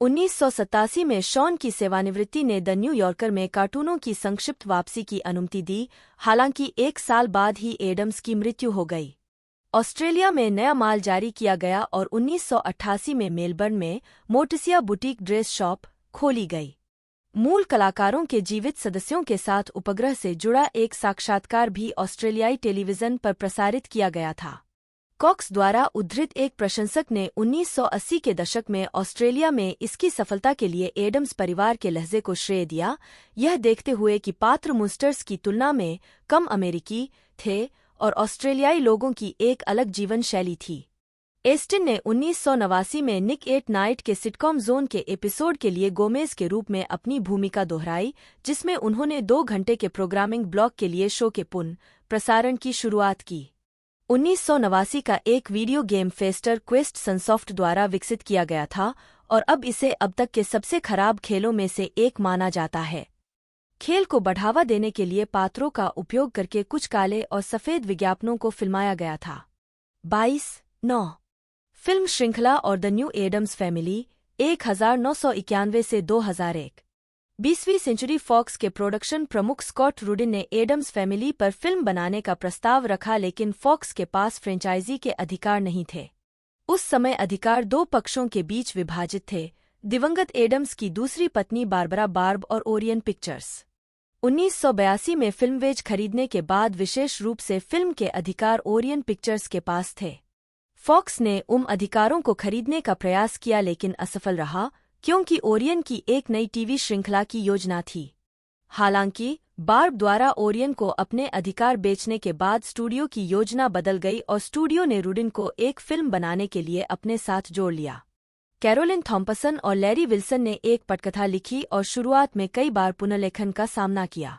Speaker 1: 1987 में शॉन की सेवानिवृत्ति ने द न्यू यॉर्कर में कार्टूनों की संक्षिप्त वापसी की अनुमति दी, हालांकि एक साल बाद ही एडम्स की मृत्यु हो गई। ऑस्ट्रेलिया में नया माल जारी किया गया और 1988 में मेलबर्न में मोटिसिया बुटीक ड्रेस शॉप खोली गई। मूल कलाकारों के जीवित सदस्यों के साथ उपग्रह से जुड़ा एक साक्षात्कार भी ऑस्ट्रेलियाई टेलीविजन पर प्रसारित किया गया था। कॉक्स द्वारा उद्धृत एक प्रशंसक ने 1980 के दशक में ऑस्ट्रेलिया में इसकी सफलता के लिए एडम्स परिवार के लहजे को श्रेय दिया, यह देखते हुए कि पात्र मूस्टर्स की तुलना में कम अमेरिकी थे और ऑस्ट्रेलियाई लोगों की एक अलग जीवन शैली थी। एस्टिन ने 1989 में निक एट नाइट के सिटकॉम जोन के एपिसोड के लिए गोमेज के रूप में अपनी भूमिका दोहराई, जिसमें उन्होंने 2 घंटे के प्रोग्रामिंग ब्लॉक के लिए शो के पुनः प्रसारण की शुरुआत की। 1989 का एक वीडियो गेम फेस्टर क्वेस्ट सनसॉफ्ट द्वारा विकसित किया गया था और अब इसे अब तक के सबसे खराब खेलों में से एक माना जाता है। खेल को बढ़ावा देने के लिए पात्रों का उपयोग करके कुछ काले और सफेद विज्ञापनों को फिल्माया गया था। 22-9 फिल्म श्रृंखला और द न्यू एडम्स फैमिली 1991 से 2001। 20वीं सेंचुरी फॉक्स के प्रोडक्शन प्रमुख स्कॉट रूडिन ने एडम्स फैमिली पर फिल्म बनाने का प्रस्ताव रखा, लेकिन फॉक्स के पास फ्रेंचाइजी के अधिकार नहीं थे। उस समय अधिकार 2 पक्षों के बीच विभाजित थे, दिवंगत एडम्स की दूसरी पत्नी बारबरा बार्ब और ओरियन पिक्चर्स। 1982 में फिल्मवेज खरीदने के बाद विशेष रूप से फिल्म के अधिकार ओरियन पिक्चर्स के पास थे। फॉक्स ने अधिकारों को खरीदने का प्रयास किया लेकिन असफल रहा, क्योंकि ओरियन की एक नई टीवी श्रृंखला की योजना थी। हालांकि बार्ब द्वारा ओरियन को अपने अधिकार बेचने के बाद स्टूडियो की योजना बदल गई और स्टूडियो ने रूडिन को एक फिल्म बनाने के लिए अपने साथ जोड़ लिया। कैरोलिन थॉम्पसन और लैरी विल्सन ने एक पटकथा लिखी और शुरुआत में कई बार पुनर्लेखन का सामना किया।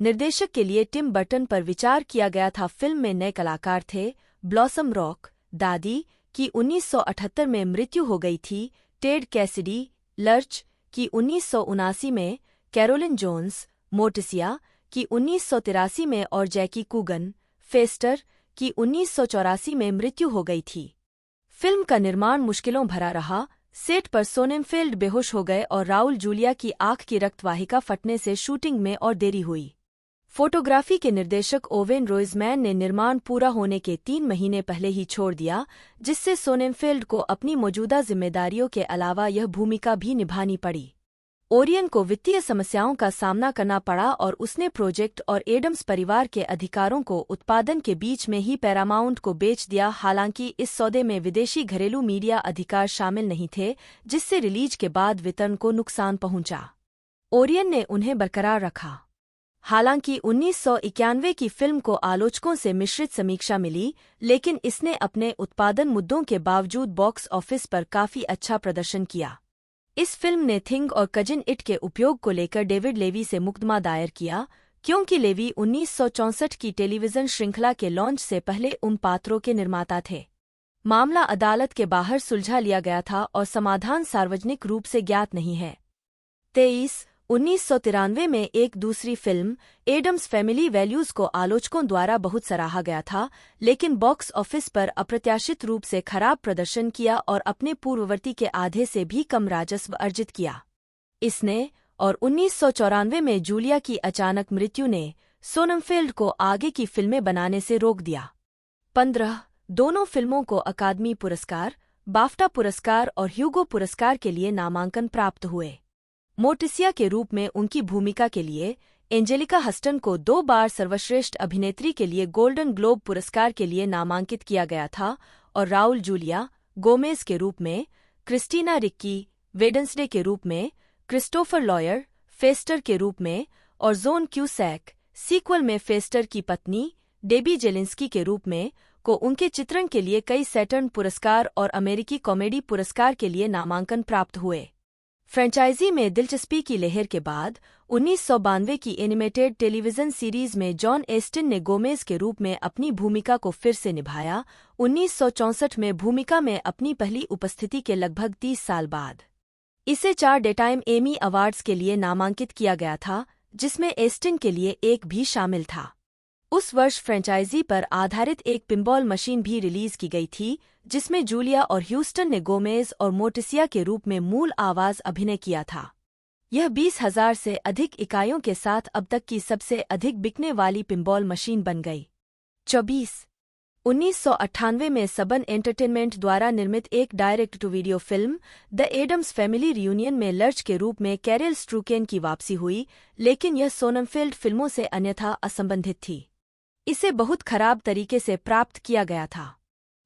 Speaker 1: निर्देशक के लिए टिम बर्टन पर विचार किया गया था। फिल्म में नए कलाकार थे ब्लॉसम रॉक, दादी की 1978 में मृत्यु हो गई थी, टेड कैसिडी, लर्च की 1979 में, कैरोलिन जोन्स, मोर्टिसिया की 1983 में और जैकी कूगन, फेस्टर की 1984 में मृत्यु हो गई थी। फिल्म का निर्माण मुश्किलों भरा रहा। सेट पर सोनेनफेल्ड बेहोश हो गए और राउल जूलिया की आंख की रक्तवाहिका फटने से शूटिंग में और देरी हुई। फोटोग्राफी के निर्देशक ओवेन रोइजमैन ने निर्माण पूरा होने के 3 महीने पहले ही छोड़ दिया, जिससे सोनेनफेल्ड को अपनी मौजूदा जिम्मेदारियों के अलावा यह भूमिका भी निभानी पड़ी। ओरियन को वित्तीय समस्याओं का सामना करना पड़ा और उसने प्रोजेक्ट और एडम्स परिवार के अधिकारों को उत्पादन के बीच में ही पैरामाउंट को बेच दिया। हालांकि इस सौदे में विदेशी घरेलू मीडिया अधिकार शामिल नहीं थे, जिससे रिलीज के बाद वितरण को नुकसान पहुंचा। ओरियन ने उन्हें बरकरार रखा। हालांकि 1991 की फिल्म को आलोचकों से मिश्रित समीक्षा मिली, लेकिन इसने अपने उत्पादन मुद्दों के बावजूद बॉक्स ऑफिस पर काफी अच्छा प्रदर्शन किया। इस फिल्म ने थिंग और कजिन इट के उपयोग को लेकर डेविड लेवी से मुकदमा दायर किया, क्योंकि लेवी 1964 की टेलीविजन श्रृंखला के लॉन्च से पहले उन पात्रों के निर्माता थे। मामला अदालत के बाहर सुलझा लिया गया था और समाधान सार्वजनिक रूप से ज्ञात नहीं है। 1993 में एक दूसरी फिल्म एडम्स फैमिली वैल्यूज को आलोचकों द्वारा बहुत सराहा गया था, लेकिन बॉक्स ऑफिस पर अप्रत्याशित रूप से खराब प्रदर्शन किया और अपने पूर्ववर्ती के आधे से भी कम राजस्व अर्जित किया। इसने और 1994 में जूलिया की अचानक मृत्यु ने सोनेनफेल्ड को आगे की फिल्में बनाने से रोक दिया। 15 दोनों फिल्मों को अकादमी पुरस्कार, बाफ्टा पुरस्कार और ह्यूगो पुरस्कार के लिए नामांकन प्राप्त हुए। मोर्टिसिया के रूप में उनकी भूमिका के लिए एंजेलिका हस्टन को 2 बार सर्वश्रेष्ठ अभिनेत्री के लिए गोल्डन ग्लोब पुरस्कार के लिए नामांकित किया गया था, और राउल जूलिया गोमेज के रूप में, क्रिस्टीना रिक्की वेडन्सडे के रूप में, क्रिस्टोफर लॉयर फेस्टर के रूप में और जोन क्यूसैक सीक्वल में फेस्टर की पत्नी डेबी जेलिंस्की के रूप में को उनके चित्रण के लिए कई सैटर्न पुरस्कार और अमेरिकी कॉमेडी पुरस्कार के लिए नामांकन प्राप्त हुए। फ्रेंचाइजी में दिलचस्पी की लहर के बाद 1992 की एनिमेटेड टेलीविजन सीरीज में जॉन एस्टिन ने गोमेज के रूप में अपनी भूमिका को फिर से निभाया, 1964 में भूमिका में अपनी पहली उपस्थिति के लगभग 30 साल बाद। इसे 4 डेटाइम एमी अवार्ड्स के लिए नामांकित किया गया था, जिसमें एस्टिन के लिए एक भी शामिल था। उस वर्ष फ्रेंचाइजी पर आधारित एक पिनबॉल मशीन भी रिलीज की गई थी, जिसमें जूलिया और ह्यूस्टन ने गोमेज और मोर्टिसिया के रूप में मूल आवाज अभिनय किया था। यह 20,000 से अधिक इकाइयों के साथ अब तक की सबसे अधिक बिकने वाली पिनबॉल मशीन बन गई। 1998 में सबन एंटरटेनमेंट द्वारा निर्मित एक direct to video film the Addams family reunion में लर्च के रूप में कैरेल स्ट्रूकेन की वापसी हुई, लेकिन यह सोनेनफेल्ड फिल्मों से अन्यथा असंबंधित थी। इसे बहुत खराब तरीके से प्राप्त किया गया था।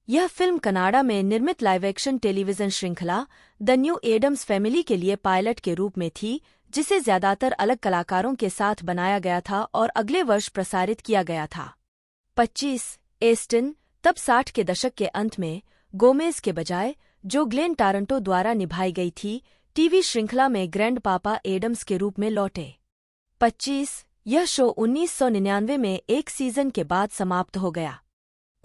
Speaker 1: यह फिल्म कनाडा में निर्मित लाइव एक्शन टेलीविजन श्रृंखला द न्यू एडम्स फैमिली के लिए पायलट के रूप में थी, जिसे ज्यादातर अलग कलाकारों के साथ बनाया गया था और अगले वर्ष प्रसारित किया गया था। 25 एस्टिन तब 60 के दशक के अंत में गोमेज के बजाय, जो ग्लेन टारंटो द्वारा निभाई गई थी, टीवी श्रृंखला में ग्रैंड पापा एडम्स के रूप में लौटे। 25 यह शो 1999 में एक सीजन के बाद समाप्त हो गया।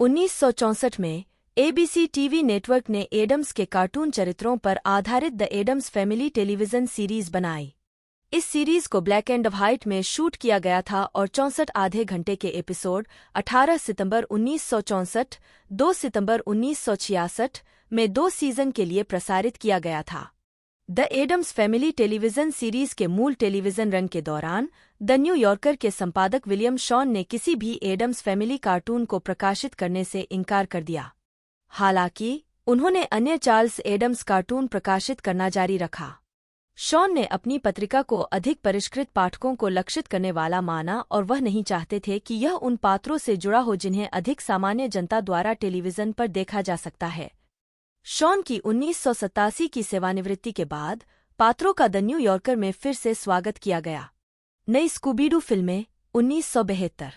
Speaker 1: 1964 में एबीसी टीवी नेटवर्क ने एडम्स के कार्टून चरित्रों पर आधारित the Addams family television series बनाई। इस सीरीज को ब्लैक एंड व्हाइट में शूट किया गया था और 64 आधे घंटे के एपिसोड 18 सितंबर 1964, 2 सितंबर 1966 में 2 सीजन के लिए प्रसारित किया गया था। The Addams family television series के मूल टेलीविजन रन के दौरान द न्यू यॉर्कर के संपादक विलियम शॉन ने किसी भी एडम्स फैमिली कार्टून को प्रकाशित करने से इनकार कर दिया। हालांकि उन्होंने अन्य चार्ल्स एडम्स कार्टून प्रकाशित करना जारी रखा। शॉन ने अपनी पत्रिका को अधिक परिष्कृत पाठकों को लक्षित करने वाला माना और वह नहीं चाहते थे कि यह उन पात्रों से जुड़ा हो जिन्हें अधिक सामान्य जनता द्वारा टेलीविजन पर देखा जा सकता है। शॉन की 1987 की सेवानिवृत्ति के बाद पात्रों का द न्यू यॉर्कर में फिर से स्वागत किया गया। नई स्कूबीडू फिल्में 1972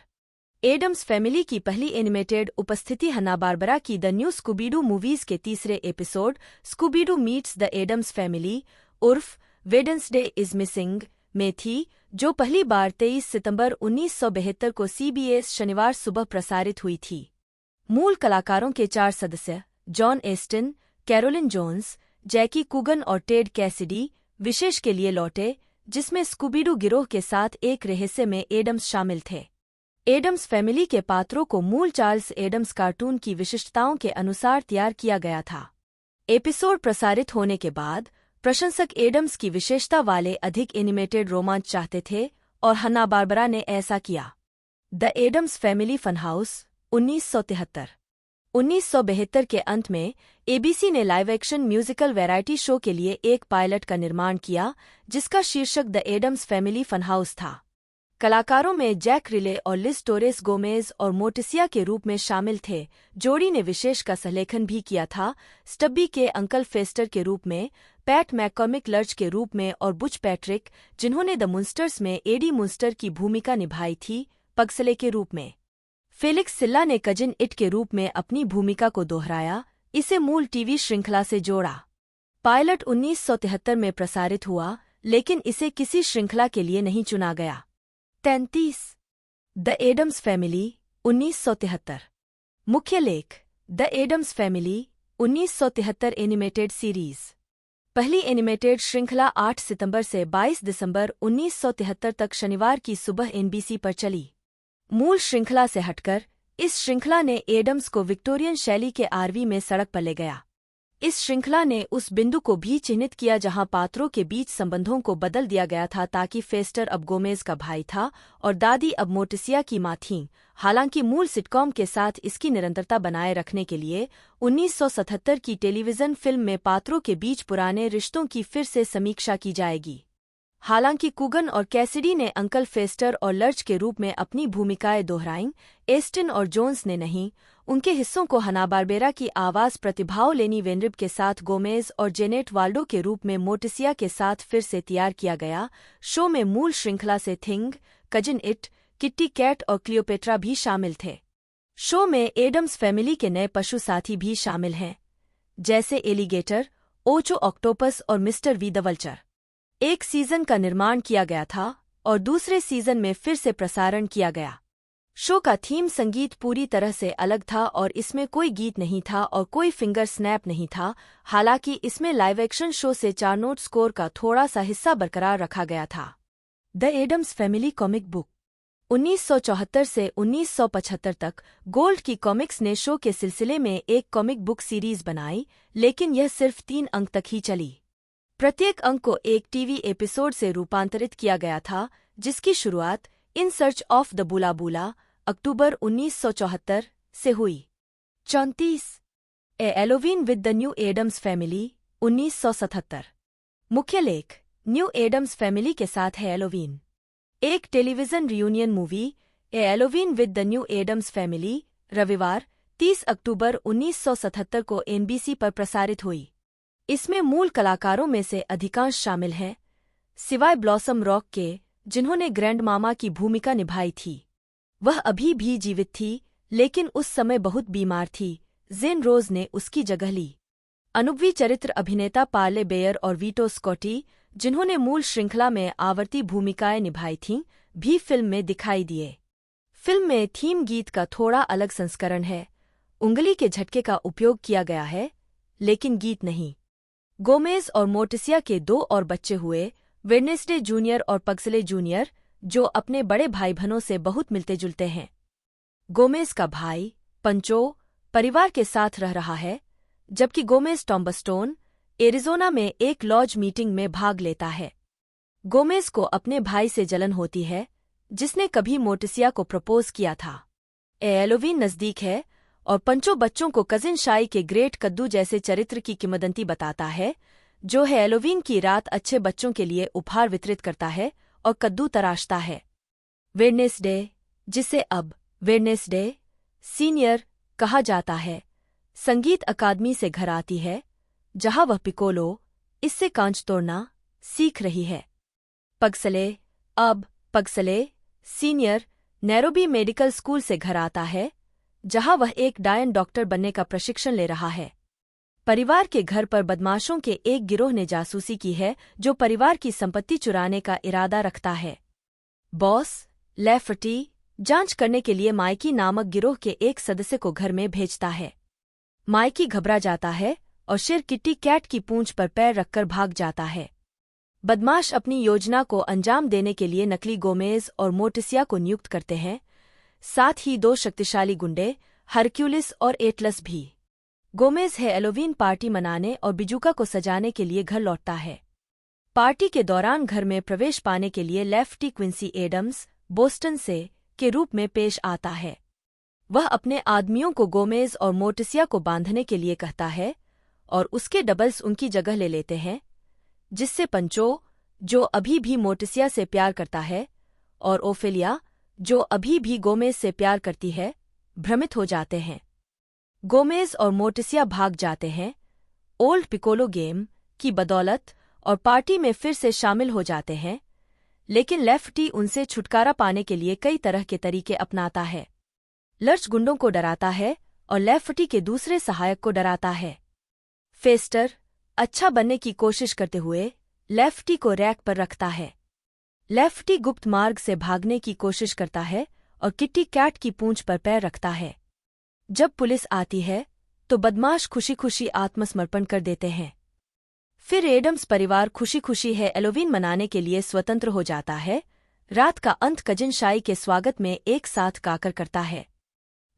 Speaker 1: एडम्स फैमिली की पहली एनिमेटेड उपस्थिति हन्ना बारबरा की द न्यू स्कूबीडू मूवीज के तीसरे episode Scooby Doo meets the Addams family उर्फ वेडन्सडे इज मिसिंग में थी, जो पहली बार 23 सितंबर 1972 को सीबीएस शनिवार सुबह प्रसारित हुई थी। मूल कलाकारों के 4 सदस्य जॉन एस्टिन, कैरोलिन जोन्स, जैकी कूगन और टेड कैसिडी विशेष के लिए लौटे, जिसमें स्कूबीडू गिरोह के साथ एक रहस्य में एडम्स शामिल थे। एडम्स फैमिली के पात्रों को मूल चार्ल्स एडम्स कार्टून की विशिष्टताओं के अनुसार तैयार किया गया था। एपिसोड प्रसारित होने के बाद प्रशंसक एडम्स की विशेषता वाले अधिक एनिमेटेड रोमांच चाहते थे और हन्ना बारबरा ने ऐसा किया। The Addams family फनहाउस 1973। 1972 के अंत में एबीसी ने live action musical variety show के लिए एक पायलट का निर्माण किया जिसका शीर्षक द एडम्स फैमिली फनहाउस था। कलाकारों में जैक रिले और लिज टोरेस गोमेज और मोटिसिया के रूप में शामिल थे। जोड़ी ने विशेष का सहलेखन भी किया था, स्टब्बी के अंकल फेस्टर के रूप में, पैट मैककॉर्मिक लर्च के रूप में और बुच पैट्रिक, जिन्होंने द मुंस्टर्स में एडी मुंस्टर की भूमिका निभाई थी, पग्सले के रूप में। फेलिक्स सिल्ला ने कजिन इट के रूप में अपनी भूमिका को दोहराया, इसे मूल टीवी श्रृंखला से जोड़ा। पायलट 1973 में प्रसारित हुआ, लेकिन इसे किसी श्रृंखला के लिए नहीं चुना गया। 33। The Addams family 1973। मुख्य लेख the Addams family 1973 animated series. पहली एनिमेटेड श्रृंखला 8 सितंबर से 22 दिसंबर 1973 तक शनिवार की सुबह एनबीसी पर चली। मूल श्रृंखला से हटकर इस श्रृंखला ने एडम्स को विक्टोरियन शैली के आरवी में सड़क पर ले गया। इस श्रृंखला ने उस बिंदु को भी चिह्नित किया जहां पात्रों के बीच संबंधों को बदल दिया गया था ताकि फेस्टर अब गोमेज का भाई था और दादी अब मोटिसिया की मां थीं। हालांकि मूल सिटकॉम के साथ इसकी निरंतरता बनाए रखने के लिए 1977 की टेलीविजन फिल्म में पात्रों के बीच पुराने रिश्तों की फिर से समीक्षा की जाएगी। हालांकि कुगन और कैसिडी ने अंकल फेस्टर और लर्च के रूप में अपनी भूमिकाएं दोहराईं, एस्टिन और जोन्स ने नहीं। उनके हिस्सों को हना बारबेरा की आवाज प्रतिभाओं लेनी वेनरिब के साथ गोमेज और जेनेट वाल्डो के रूप में मोटिसिया के साथ फिर से तैयार किया गया। शो में मूल श्रृंखला से Thing, cousin Itt, Kitty Cat और क्लियोपेट्रा भी शामिल थे। शो में एडम्स फैमिली के नए पशु साथी भी शामिल हैं, जैसे एलिगेटर, ओचो ऑक्टोपस और मिस्टर वी द वल्चर। एक सीजन का निर्माण किया गया था और दूसरे सीजन में फिर से प्रसारण किया गया। शो का थीम संगीत पूरी तरह से अलग था और इसमें कोई गीत नहीं था और कोई फिंगर स्नैप नहीं था। हालांकि इसमें लाइव एक्शन शो से 4 नोट स्कोर का थोड़ा सा हिस्सा बरकरार रखा गया था। The Addams family comic book 1974 से 1975 तक गोल्ड की कॉमिक्स ने शो के सिलसिले में एक कॉमिक बुक सीरीज बनाई, लेकिन यह सिर्फ 3 अंक तक ही चली। प्रत्येक अंक को एक टीवी एपिसोड से रूपांतरित किया गया था, जिसकी शुरुआत इन सर्च ऑफ द बुला बुला अक्टूबर 1974 से हुई। 34 a Halloween with the new Addams family 1977। मुख्य लेख न्यू एडम्स फैमिली के साथ है एलोवीन। एक television reunion movie a Halloween with the new Addams family रविवार 30 अक्टूबर 1977 को एनबीसी पर प्रसारित हुई। इसमें मूल कलाकारों में से अधिकांश शामिल हैं, सिवाय ब्लॉसम रॉक के, जिन्होंने ग्रैंड मामा की भूमिका निभाई थी। वह अभी भी जीवित थी, लेकिन उस समय बहुत बीमार थी। जेन रोज ने उसकी जगह ली। अनुभवी चरित्र अभिनेता पार्ले बेयर और वीटो स्कॉटी, जिन्होंने मूल श्रृंखला में आवर्ती भूमिकाएं निभाई थीं, भी फिल्म में दिखाई दिए। फिल्म में थीम गीत का थोड़ा अलग संस्करण है। उंगली के झटके का उपयोग किया गया है, लेकिन गीत नहीं। गोमेज और मोटिसिया के 2 और बच्चे हुए, वेडनेसडे जूनियर और पग्सले जूनियर, जो अपने बड़े भाई बहनों से बहुत मिलते जुलते हैं। गोमेज का भाई पंचो परिवार के साथ रह रहा है, जबकि गोमेज टॉम्बस्टोन, एरिज़ोना में एक लॉज मीटिंग में भाग लेता है। गोमेज को अपने भाई से जलन होती है, जिसने कभी मोटिसिया को प्रपोज किया था। एलोवीन नज़दीक है और पंचो बच्चों को कजिन शाई के ग्रेट कद्दू जैसे चरित्र की किंवदंती बताता है, जो है एलोवीन की रात अच्छे बच्चों के लिए उपहार वितरित करता है और कद्दू तराशता है। वेडनेसडे, जिसे अब वेडनेसडे सीनियर कहा जाता है, संगीत अकादमी से घर आती है, जहां वह पिकोलो, इससे कांच तोड़ना, सीख रही है। पग्सले, अब पग्सले सीनियर, नैरोबी मेडिकल स्कूल से घर आता है, जहां वह एक डायन डॉक्टर बनने का प्रशिक्षण ले रहा है। परिवार के घर पर बदमाशों के एक गिरोह ने जासूसी की है, जो परिवार की संपत्ति चुराने का इरादा रखता है। बॉस लेफर्टी जांच करने के लिए माइकी नामक गिरोह के एक सदस्य को घर में भेजता है। माइकी घबरा जाता है और शेर किट्टी कैट की पूंछ पर पैर रखकर भाग जाता है। बदमाश अपनी योजना को अंजाम देने के लिए नकली गोमेज और मोर्टिसिया को नियुक्त करते हैं, साथ ही दो शक्तिशाली गुंडे हरक्यूलिस और एटलस भी। गोमेज हैलोवीन पार्टी मनाने और बिजुका को सजाने के लिए घर लौटता है। पार्टी के दौरान घर में प्रवेश पाने के लिए लेफ्टी क्विंसी एडम्स बोस्टन से के रूप में पेश आता है। वह अपने आदमियों को गोमेज और मोर्टिसिया को बांधने के लिए कहता है और उसके डबल्स उनकी जगह ले लेते हैं, जिससे पंचो, जो अभी भी मोर्टिसिया से प्यार करता है, और ओफेलिया, जो अभी भी गोमेज से प्यार करती है, भ्रमित हो जाते हैं। गोमेज और मोर्टिसिया भाग जाते हैं ओल्ड पिकोलो गेम की बदौलत और पार्टी में फिर से शामिल हो जाते हैं, लेकिन लेफ्टी उनसे छुटकारा पाने के लिए कई तरह के तरीके अपनाता है। लर्च गुंडों को डराता है और लेफ्टी के दूसरे सहायक को डराता है। फेस्टर अच्छा बनने की कोशिश करते हुए लेफ्टी को रैक पर रखता है। लेफ्टी गुप्त मार्ग से भागने की कोशिश करता है और किट्टी कैट की पूंछ पर पैर रखता है। जब पुलिस आती है तो बदमाश खुशी खुशी आत्मसमर्पण कर देते हैं। फिर एडम्स परिवार खुशी खुशी हैलोवीन मनाने के लिए स्वतंत्र हो जाता है। रात का अंत कजिन शाई के स्वागत में एक साथ गाकर करता है।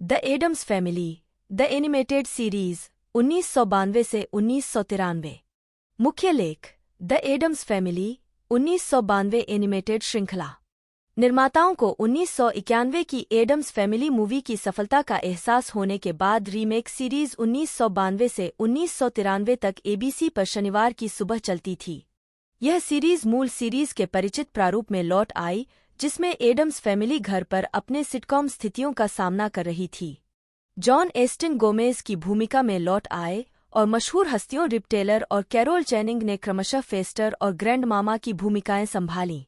Speaker 1: The Addams family the animated series 1992 से 1993। मुख्य लेख द एडम्स फैमिली 1992 एनिमेटेड श्रृंखला। निर्माताओं को 1991 की एडम्स फैमिली मूवी की सफलता का एहसास होने के बाद रीमेक सीरीज 1992 से 1993 तक एबीसी पर शनिवार की सुबह चलती थी। यह सीरीज मूल सीरीज के परिचित प्रारूप में लौट आई, जिसमें एडम्स फैमिली घर पर अपने सिटकॉम स्थितियों का सामना कर रही थी। जॉन एस्टिन गोमेज की भूमिका में लौट आए और मशहूर हस्तियों रिप टेलर और कैरोल चैनिंग ने क्रमशः फेस्टर और ग्रैंड मामा की भूमिकाएं संभालीं।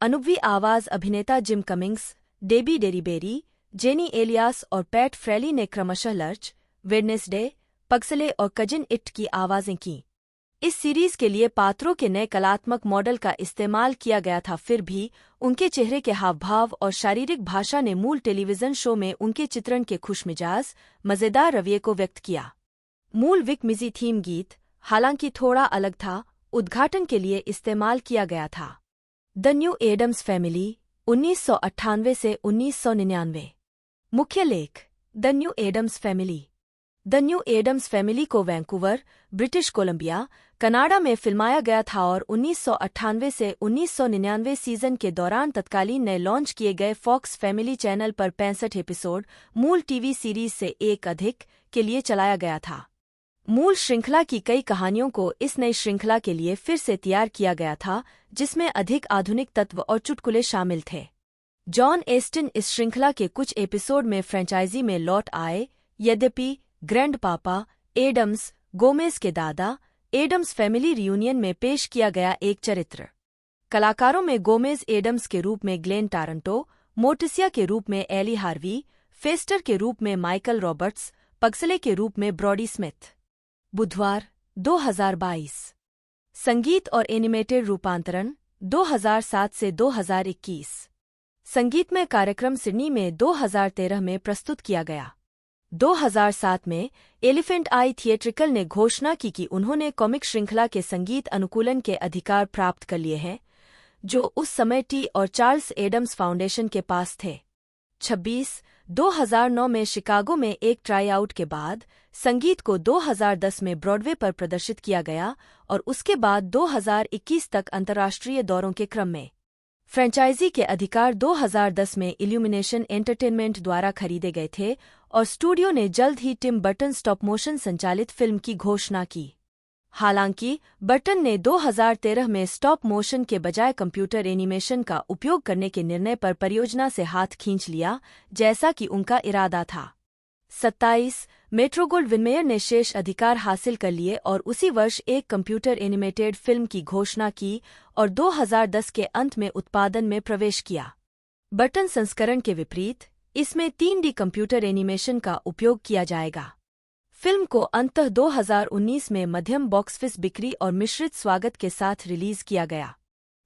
Speaker 1: अनुभवी आवाज अभिनेता Jim Cummings, Debi Derryberry, Jeannie Elias और पैट फ्रेली ने क्रमशः लर्च, वेडनेसडे, पग्सले और कजिन इट की आवाजें की। इस सीरीज के लिए पात्रों के नए कलात्मक मॉडल का इस्तेमाल किया गया था, फिर भी उनके चेहरे के हावभाव और शारीरिक भाषा ने मूल टेलीविजन शो में उनके चित्रण के खुशमिजाज, मजेदार रवैये को व्यक्त किया। मूल विक मिजी थीम गीत, हालांकि थोड़ा अलग था, उद्घाटन के लिए इस्तेमाल किया गया था। द न्यू एडम्स फैमिली 1998 से 1999। मुख्य लेख the new Addams family. The new Addams family को वैंकूवर, ब्रिटिश कोलंबिया, कनाडा में फिल्माया गया था और 1998 से 1999 सीजन के दौरान तत्कालीन नए लॉन्च किए गए फॉक्स फैमिली चैनल पर 65 एपिसोड मूल टीवी सीरीज से एक अधिक के लिए चलाया गया था। मूल श्रृंखला की कई कहानियों को इस नई श्रृंखला के लिए फिर से तैयार किया गया था, जिसमें अधिक आधुनिक तत्व और चुटकुले शामिल थे। जॉन एस्टिन इस श्रृंखला के कुछ एपिसोड में फ्रेंचाइजी में लौट आए, यद्यपि ग्रैंड पापा एडम्स, गोमेज के दादा, एडम्स फैमिली रियूनियन में पेश किया गया एक चरित्र। कलाकारों में गोमेज एडम्स के रूप में ग्लेन टारंटो, मोर्टिसिया के रूप में एली हार्वी, फेस्टर के रूप में माइकल रॉबर्ट्स, पग्सले के रूप में ब्रॉडी स्मिथ। बुधवार 2022। संगीत और एनिमेटेड रूपांतरण 2007 से 2021। संगीतमय कार्यक्रम सिडनी में 2013 में प्रस्तुत किया गया। 2007 में एलिफेंट आई थिएट्रिकल ने घोषणा की कि उन्होंने कॉमिक श्रृंखला के संगीत अनुकूलन के अधिकार प्राप्त कर लिए हैं, जो उस समय टी और चार्ल्स एडम्स फाउंडेशन के पास थे। 2009 में शिकागो में एक ट्राई-आउट के बाद संगीत को 2010 में ब्रॉडवे पर प्रदर्शित किया गया और उसके बाद 2021 तक अंतर्राष्ट्रीय दौरों के क्रम में। फ्रेंचाइजी के अधिकार 2010 में इल्यूमिनेशन एंटरटेनमेंट द्वारा खरीदे गए थे और स्टूडियो ने जल्द ही टिम बर्टन स्टॉप मोशन संचालित फिल्म की घोषणा की। हालांकि बर्टन ने 2013 में स्टॉप मोशन के बजाय कंप्यूटर एनिमेशन का उपयोग करने के निर्णय पर परियोजना से हाथ खींच लिया, जैसा कि उनका इरादा था। 27 मेट्रो-गोल्डविन-मेयर ने शेष अधिकार हासिल कर लिए और उसी वर्ष एक कंप्यूटर एनिमेटेड फिल्म की घोषणा की और 2010 के अंत में उत्पादन में प्रवेश किया। बर्टन संस्करण के विपरीत, इसमें 3D कंप्यूटर एनिमेशन का उपयोग किया जाएगा। फिल्म को अंततः 2019 में मध्यम बॉक्स-ऑफिस बिक्री और मिश्रित स्वागत के साथ रिलीज किया गया।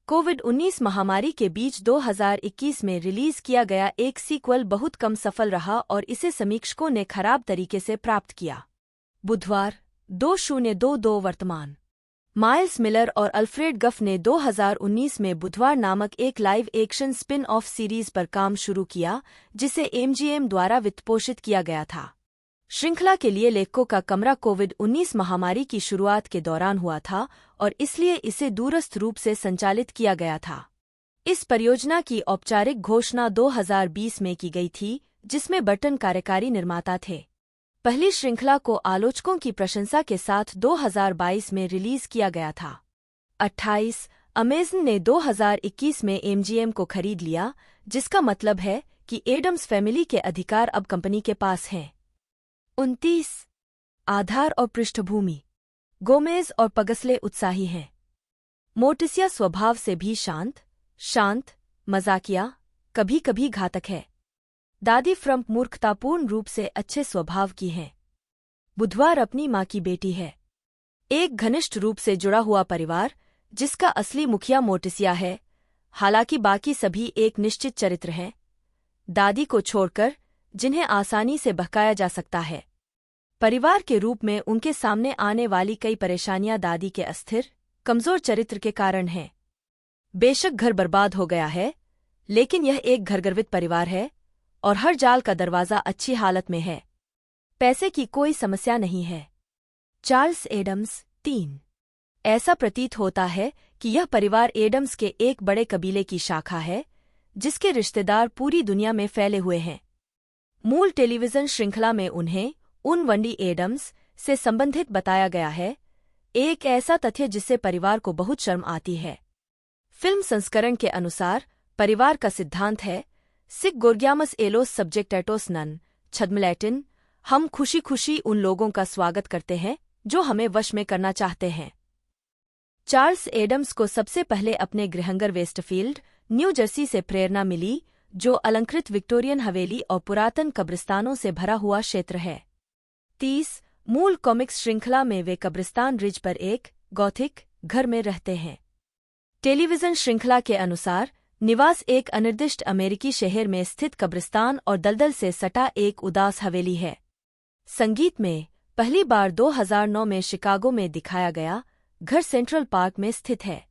Speaker 1: कोविड-19 महामारी के बीच 2021 में रिलीज किया गया एक सीक्वल बहुत कम सफल रहा और इसे समीक्षकों ने खराब तरीके से प्राप्त किया। बुधवार 2022 वर्तमान माइल्स मिलर और अल्फ्रेड गफ ने 2019 में बुधवार नामक एक live action spin off series पर काम शुरू किया, जिसे एमजीएम द्वारा वित्तपोषित किया गया था। श्रृंखला के लिए लेखकों का कमरा कोविड-19 महामारी की शुरुआत के दौरान हुआ था और इसलिए इसे दूरस्थ रूप से संचालित किया गया था। इस परियोजना की औपचारिक घोषणा 2020 में की गई थी, जिसमें बर्टन कार्यकारी निर्माता थे। पहली श्रृंखला को आलोचकों की प्रशंसा के साथ 2022 में रिलीज किया गया था। 28 अमेज़न ने 2021 में एमजीएम को खरीद लिया, जिसका मतलब है कि एडम्स फैमिली के अधिकार अब कंपनी के पास हैं। 29 आधार और पृष्ठभूमि। गोमेज और पगसले उत्साही हैं। मोर्टिसिया स्वभाव से भी शांत, मजाकिया, कभी कभी घातक है। दादी फ्रम्प मूर्खतापूर्ण रूप से अच्छे स्वभाव की हैं। बुधवार अपनी माँ की बेटी है। एक घनिष्ठ रूप से जुड़ा हुआ परिवार, जिसका असली मुखिया मोर्टिसिया है, हालांकि बाकी सभी एक निश्चित चरित्र हैं, दादी को छोड़कर, जिन्हें आसानी से बहकाया जा सकता है। परिवार के रूप में उनके सामने आने वाली कई परेशानियां दादी के अस्थिर, कमजोर चरित्र के कारण हैं। बेशक घर बर्बाद हो गया है, लेकिन यह एक घरगर्वित परिवार है और हर जाल का दरवाजा अच्छी हालत में है। पैसे की कोई समस्या नहीं है। चार्ल्स एडम्स 3 ऐसा प्रतीत होता है कि यह परिवार एडम्स के एक बड़े कबीले की शाखा है, जिसके रिश्तेदार पूरी दुनिया में फैले हुए हैं। मूल टेलीविजन श्रृंखला में उन्हें उन वंडी एडम्स से संबंधित बताया गया है, एक ऐसा तथ्य जिससे परिवार को बहुत शर्म आती है। फिल्म संस्करण के अनुसार परिवार का सिद्धांत है, सिक गोर्ग्यामस एलोस सब्जेक्टेटोस नन छद्मलैटिन, हम खुशी खुशी उन लोगों का स्वागत करते हैं जो हमें वश में करना चाहते हैं। चार्ल्स एडम्स को सबसे पहले अपने गृहनगर वेस्टफील्ड, न्यू जर्सी से प्रेरणा मिली, जो अलंकृत विक्टोरियन हवेली और पुरातन कब्रिस्तानों से भरा हुआ क्षेत्र है। 30 मूल कॉमिक्स श्रृंखला में वे कब्रिस्तान रिज पर एक गॉथिक घर में रहते हैं। टेलीविजन श्रृंखला के अनुसार निवास एक अनिर्दिष्ट अमेरिकी शहर में स्थित कब्रिस्तान और दलदल से सटा एक उदास हवेली है। संगीत में पहली बार 2009 में शिकागो में दिखाया गया घर सेंट्रल पार्क में स्थित है।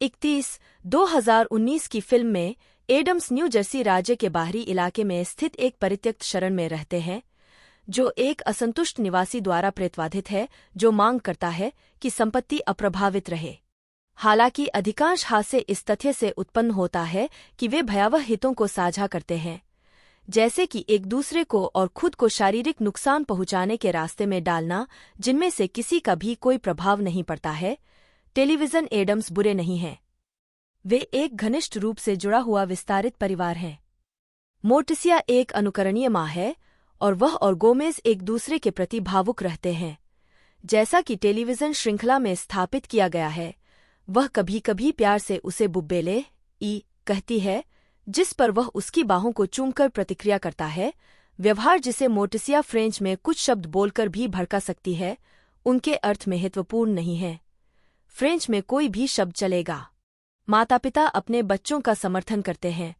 Speaker 1: 31 2019 की फिल्म में एडम्स न्यू जर्सी राज्य के बाहरी इलाके में स्थित एक परित्यक्त शरण में रहते हैं, जो एक असंतुष्ट निवासी द्वारा प्रेतवाधित है, जो मांग करता है कि संपत्ति अप्रभावित रहे। हालांकि अधिकांश हास्य इस तथ्य से उत्पन्न होता है कि वे भयावह हितों को साझा करते हैं, जैसे कि एक दूसरे को और खुद को शारीरिक नुकसान पहुंचाने के रास्ते में डालना, जिनमें से किसी का भी कोई प्रभाव नहीं पड़ता है। टेलीविजन एडम्स बुरे नहीं हैं। वे एक घनिष्ठ रूप से जुड़ा हुआ विस्तारित परिवार हैं। मोर्टिसिया एक अनुकरणीय माँ है और वह और गोमेज एक दूसरे के प्रति भावुक रहते हैं। जैसा कि टेलीविजन श्रृंखला में स्थापित किया गया है, वह कभी कभी प्यार से उसे बुब्बेले कहती है, जिस पर वह उसकी बाहों को चूमकर प्रतिक्रिया करता है, व्यवहार जिसे मोर्टिसिया फ्रेंच में कुछ शब्द बोलकर भी भड़का सकती है, उनके अर्थ महत्वपूर्ण नहीं है। फ्रेंच में कोई भी शब्द चलेगा। माता पिता अपने बच्चों का समर्थन करते हैं।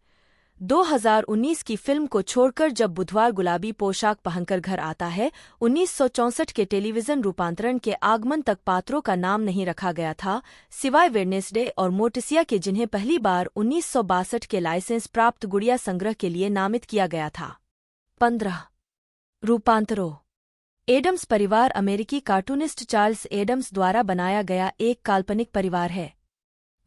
Speaker 1: 2019 की फिल्म को छोड़कर जब बुधवार गुलाबी पोशाक पहनकर घर आता है, 1964 के टेलीविजन रूपांतरण के आगमन तक पात्रों का नाम नहीं रखा गया था, सिवाय वेडनेसडे और मोर्टिसिया के, जिन्हें पहली बार 1962 के लाइसेंस प्राप्त गुड़िया संग्रह के लिए नामित किया गया था। 15 रूपांतरों। एडम्स परिवार अमेरिकी कार्टूनिस्ट चार्ल्स एडम्स द्वारा बनाया गया एक काल्पनिक परिवार है।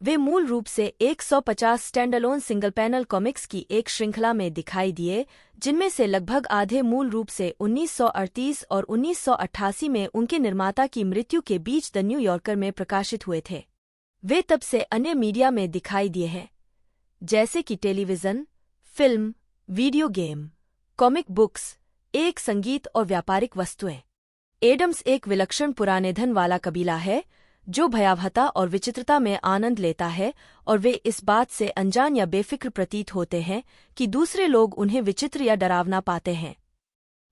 Speaker 1: वे मूल रूप से 150 स्टैंडअलोन सिंगल पैनल कॉमिक्स की एक श्रृंखला में दिखाई दिए, जिनमें से लगभग आधे मूल रूप से 1938 और 1988 में उनके निर्माता की मृत्यु के बीच द न्यू यॉर्कर में प्रकाशित हुए थे। वे तब से अन्य मीडिया में दिखाई दिए हैं, जैसे कि television, film, video game, comic books, एक संगीत और व्यापारिक वस्तुएं। एडम्स एक विलक्षण पुराने धन वाला कबीला है, जो भयावहता और विचित्रता में आनंद लेता है, और वे इस बात से अनजान या बेफिक्र प्रतीत होते हैं कि दूसरे लोग उन्हें विचित्र या डरावना पाते हैं।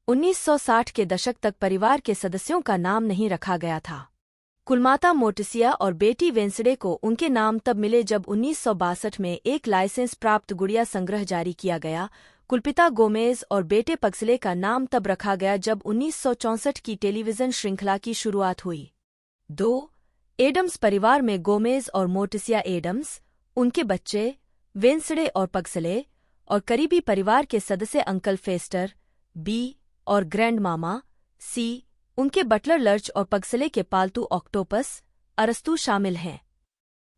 Speaker 1: 1960 के दशक तक परिवार के सदस्यों का नाम नहीं रखा गया था। कुलमाता मोर्टिसिया और बेटी वेंसडे को उनके नाम तब मिले जब 1962 में एक लाइसेंस प्राप्त गुड़िया संग्रह जारी किया गया। कुलपिता गोमेज और बेटे पगसले का नाम तब रखा गया जब 1964 की टेलीविजन श्रृंखला की शुरुआत हुई। 2 एडम्स परिवार में गोमेज और मोर्टिसिया एडम्स, उनके बच्चे वेंसडे और पग्सले, और करीबी परिवार के सदस्य अंकल फेस्टर बी और ग्रैंड मामा सी, उनके बटलर लर्च और पग्सले के पालतू ऑक्टोपस अरस्तु शामिल हैं।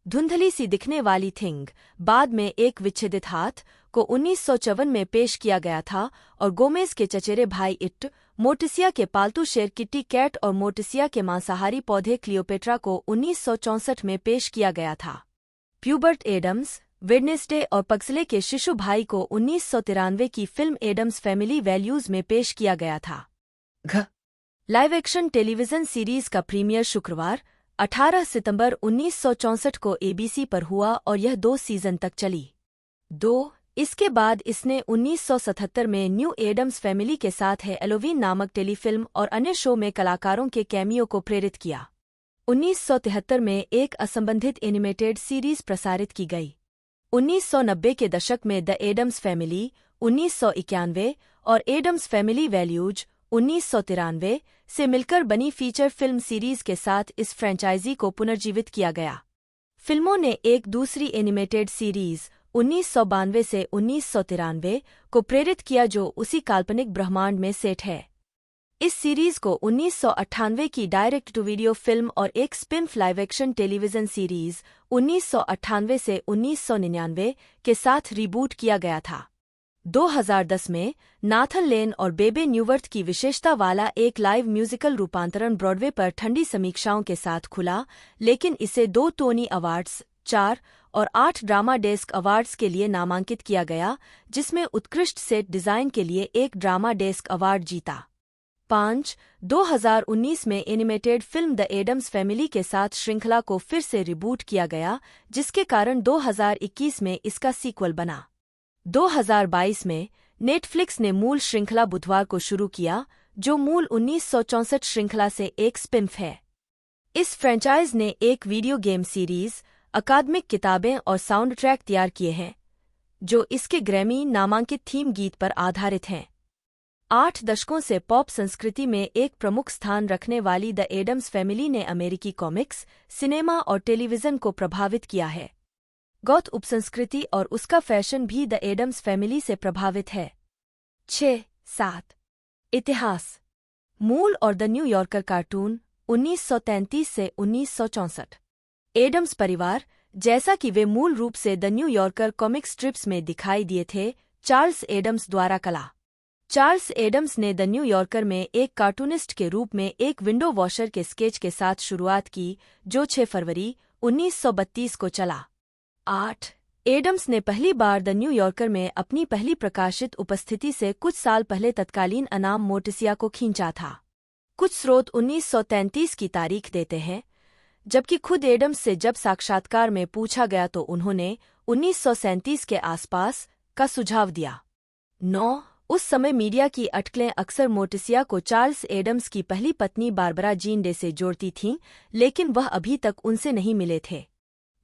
Speaker 1: धुंधली सी दिखने वाली थिंग बाद में एक विच्छेदित हाथ को 1954 में पेश किया गया था और गोमेज के चचेरे भाई इट मोर्टिसिया के पालतू शेर किट्टी कैट और मोर्टिसिया के मांसाहारी पौधे क्लियोपेट्रा को 1964 में पेश किया गया था। प्यूबर्ट एडम्स, वेडनेसडे और पग्सले के शिशु भाई को 1993 की फिल्म एडम्स फैमिली वैल्यूज में पेश किया गया था। लाइव एक्शन टेलीविजन सीरीज का प्रीमियर शुक्रवार 18 सितंबर 1964 को एबीसी पर हुआ और यह 2 सीजन तक चली। इसके बाद इसने 1977 में न्यू एडम्स फैमिली के साथ है एलोवीन नामक टेलीफिल्म और अन्य शो में कलाकारों के कैमियो को प्रेरित किया। 1973 में एक असंबंधित एनिमेटेड सीरीज प्रसारित की गई। 1990 के दशक में द एडम्स फैमिली 1991 और एडम्स फैमिली वैल्यूज 1993 से मिलकर बनी फीचर फिल्म सीरीज के साथ इस फ्रेंचाइजी को पुनर्जीवित किया गया। फिल्मों ने एक दूसरी एनिमेटेड सीरीज 1992 से 1993 को प्रेरित किया जो उसी काल्पनिक ब्रह्मांड में सेट है। इस सीरीज को 1998 की डायरेक्ट टू वीडियो फिल्म और एक spin-off live action television series 1998 से 1999 के साथ रीबूट किया गया था। 2010 में नाथन लेन और बेबे न्यूवर्थ की विशेषता वाला एक लाइव म्यूजिकल रूपांतरण ब्रॉडवे पर ठंडी समीक्षाओं के साथ खुला, लेकिन इसे 2 टोनी अवार्ड्स, 4 और 8 ड्रामा डेस्क अवार्ड्स के लिए नामांकित किया गया, जिसमें उत्कृष्ट सेट डिजाइन के लिए एक ड्रामा डेस्क अवार्ड जीता। 2019 में animated film the Addams family के साथ श्रृंखला को फिर से रिबूट किया गया, जिसके कारण 2021 में इसका सीक्वल बना। 2022 में नेटफ्लिक्स ने मूल श्रृंखला बुधवार को शुरू किया, जो मूल 1964 श्रृंखला से एक स्पिन-ऑफ है। इस फ्रेंचाइज ने एक वीडियो गेम सीरीज, अकादमिक किताबें और साउंड ट्रैक तैयार किए हैं, जो इसके ग्रैमी नामांकित थीम गीत पर आधारित हैं। 8 दशकों से पॉप संस्कृति में एक प्रमुख स्थान रखने वाली द एडम्स फैमिली ने अमेरिकी कॉमिक्स, सिनेमा और टेलीविजन को प्रभावित किया है। गॉथ उपसंस्कृति और उसका फैशन भी द एडम्स फैमिली से प्रभावित है। 6-7 इतिहास। मूल और द न्यू यॉर्कर कार्टून 1933 से 1964। एडम्स परिवार, जैसा कि वे मूल रूप से the new yorker comic strips में दिखाई दिए थे, चार्ल्स एडम्स द्वारा कला। चार्ल्स एडम्स ने द न्यू यॉर्कर में एक कार्टूनिस्ट के रूप में एक विंडो वॉशर के स्केच के साथ शुरुआत की, जो 6 फरवरी 1932 को चला। 8 एडम्स ने पहली बार द न्यू यॉर्कर में अपनी पहली प्रकाशित उपस्थिति से कुछ साल पहले तत्कालीन अनाम मोर्टिसिया को खींचा था। कुछ स्रोत 1933 की तारीख देते हैं, जबकि खुद एडम्स से जब साक्षात्कार में पूछा गया तो उन्होंने 1937 के आसपास का सुझाव दिया। 9 उस समय मीडिया की अटकलें अक्सर मोर्टिसिया को चार्ल्स एडम्स की पहली पत्नी बारबरा जीन डे से जोड़ती थीं, लेकिन वह अभी तक उनसे नहीं मिले थे।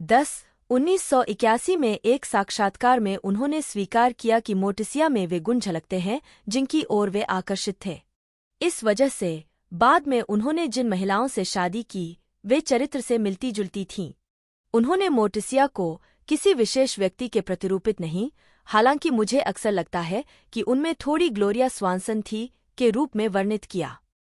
Speaker 1: 10 1981 में एक साक्षात्कार में उन्होंने स्वीकार किया कि मोर्टिसिया में वे गुण झलकते हैं जिनकी ओर वे आकर्षित थे। इस वजह से बाद में उन्होंने जिन महिलाओं से शादी की वे चरित्र से मिलती जुलती थीं। उन्होंने मोर्टिसिया को किसी विशेष व्यक्ति के प्रतिरूपित नहीं, हालांकि मुझे अक्सर लगता है कि उनमें थोड़ी ग्लोरिया स्वानसन थी, के रूप में वर्णित किया।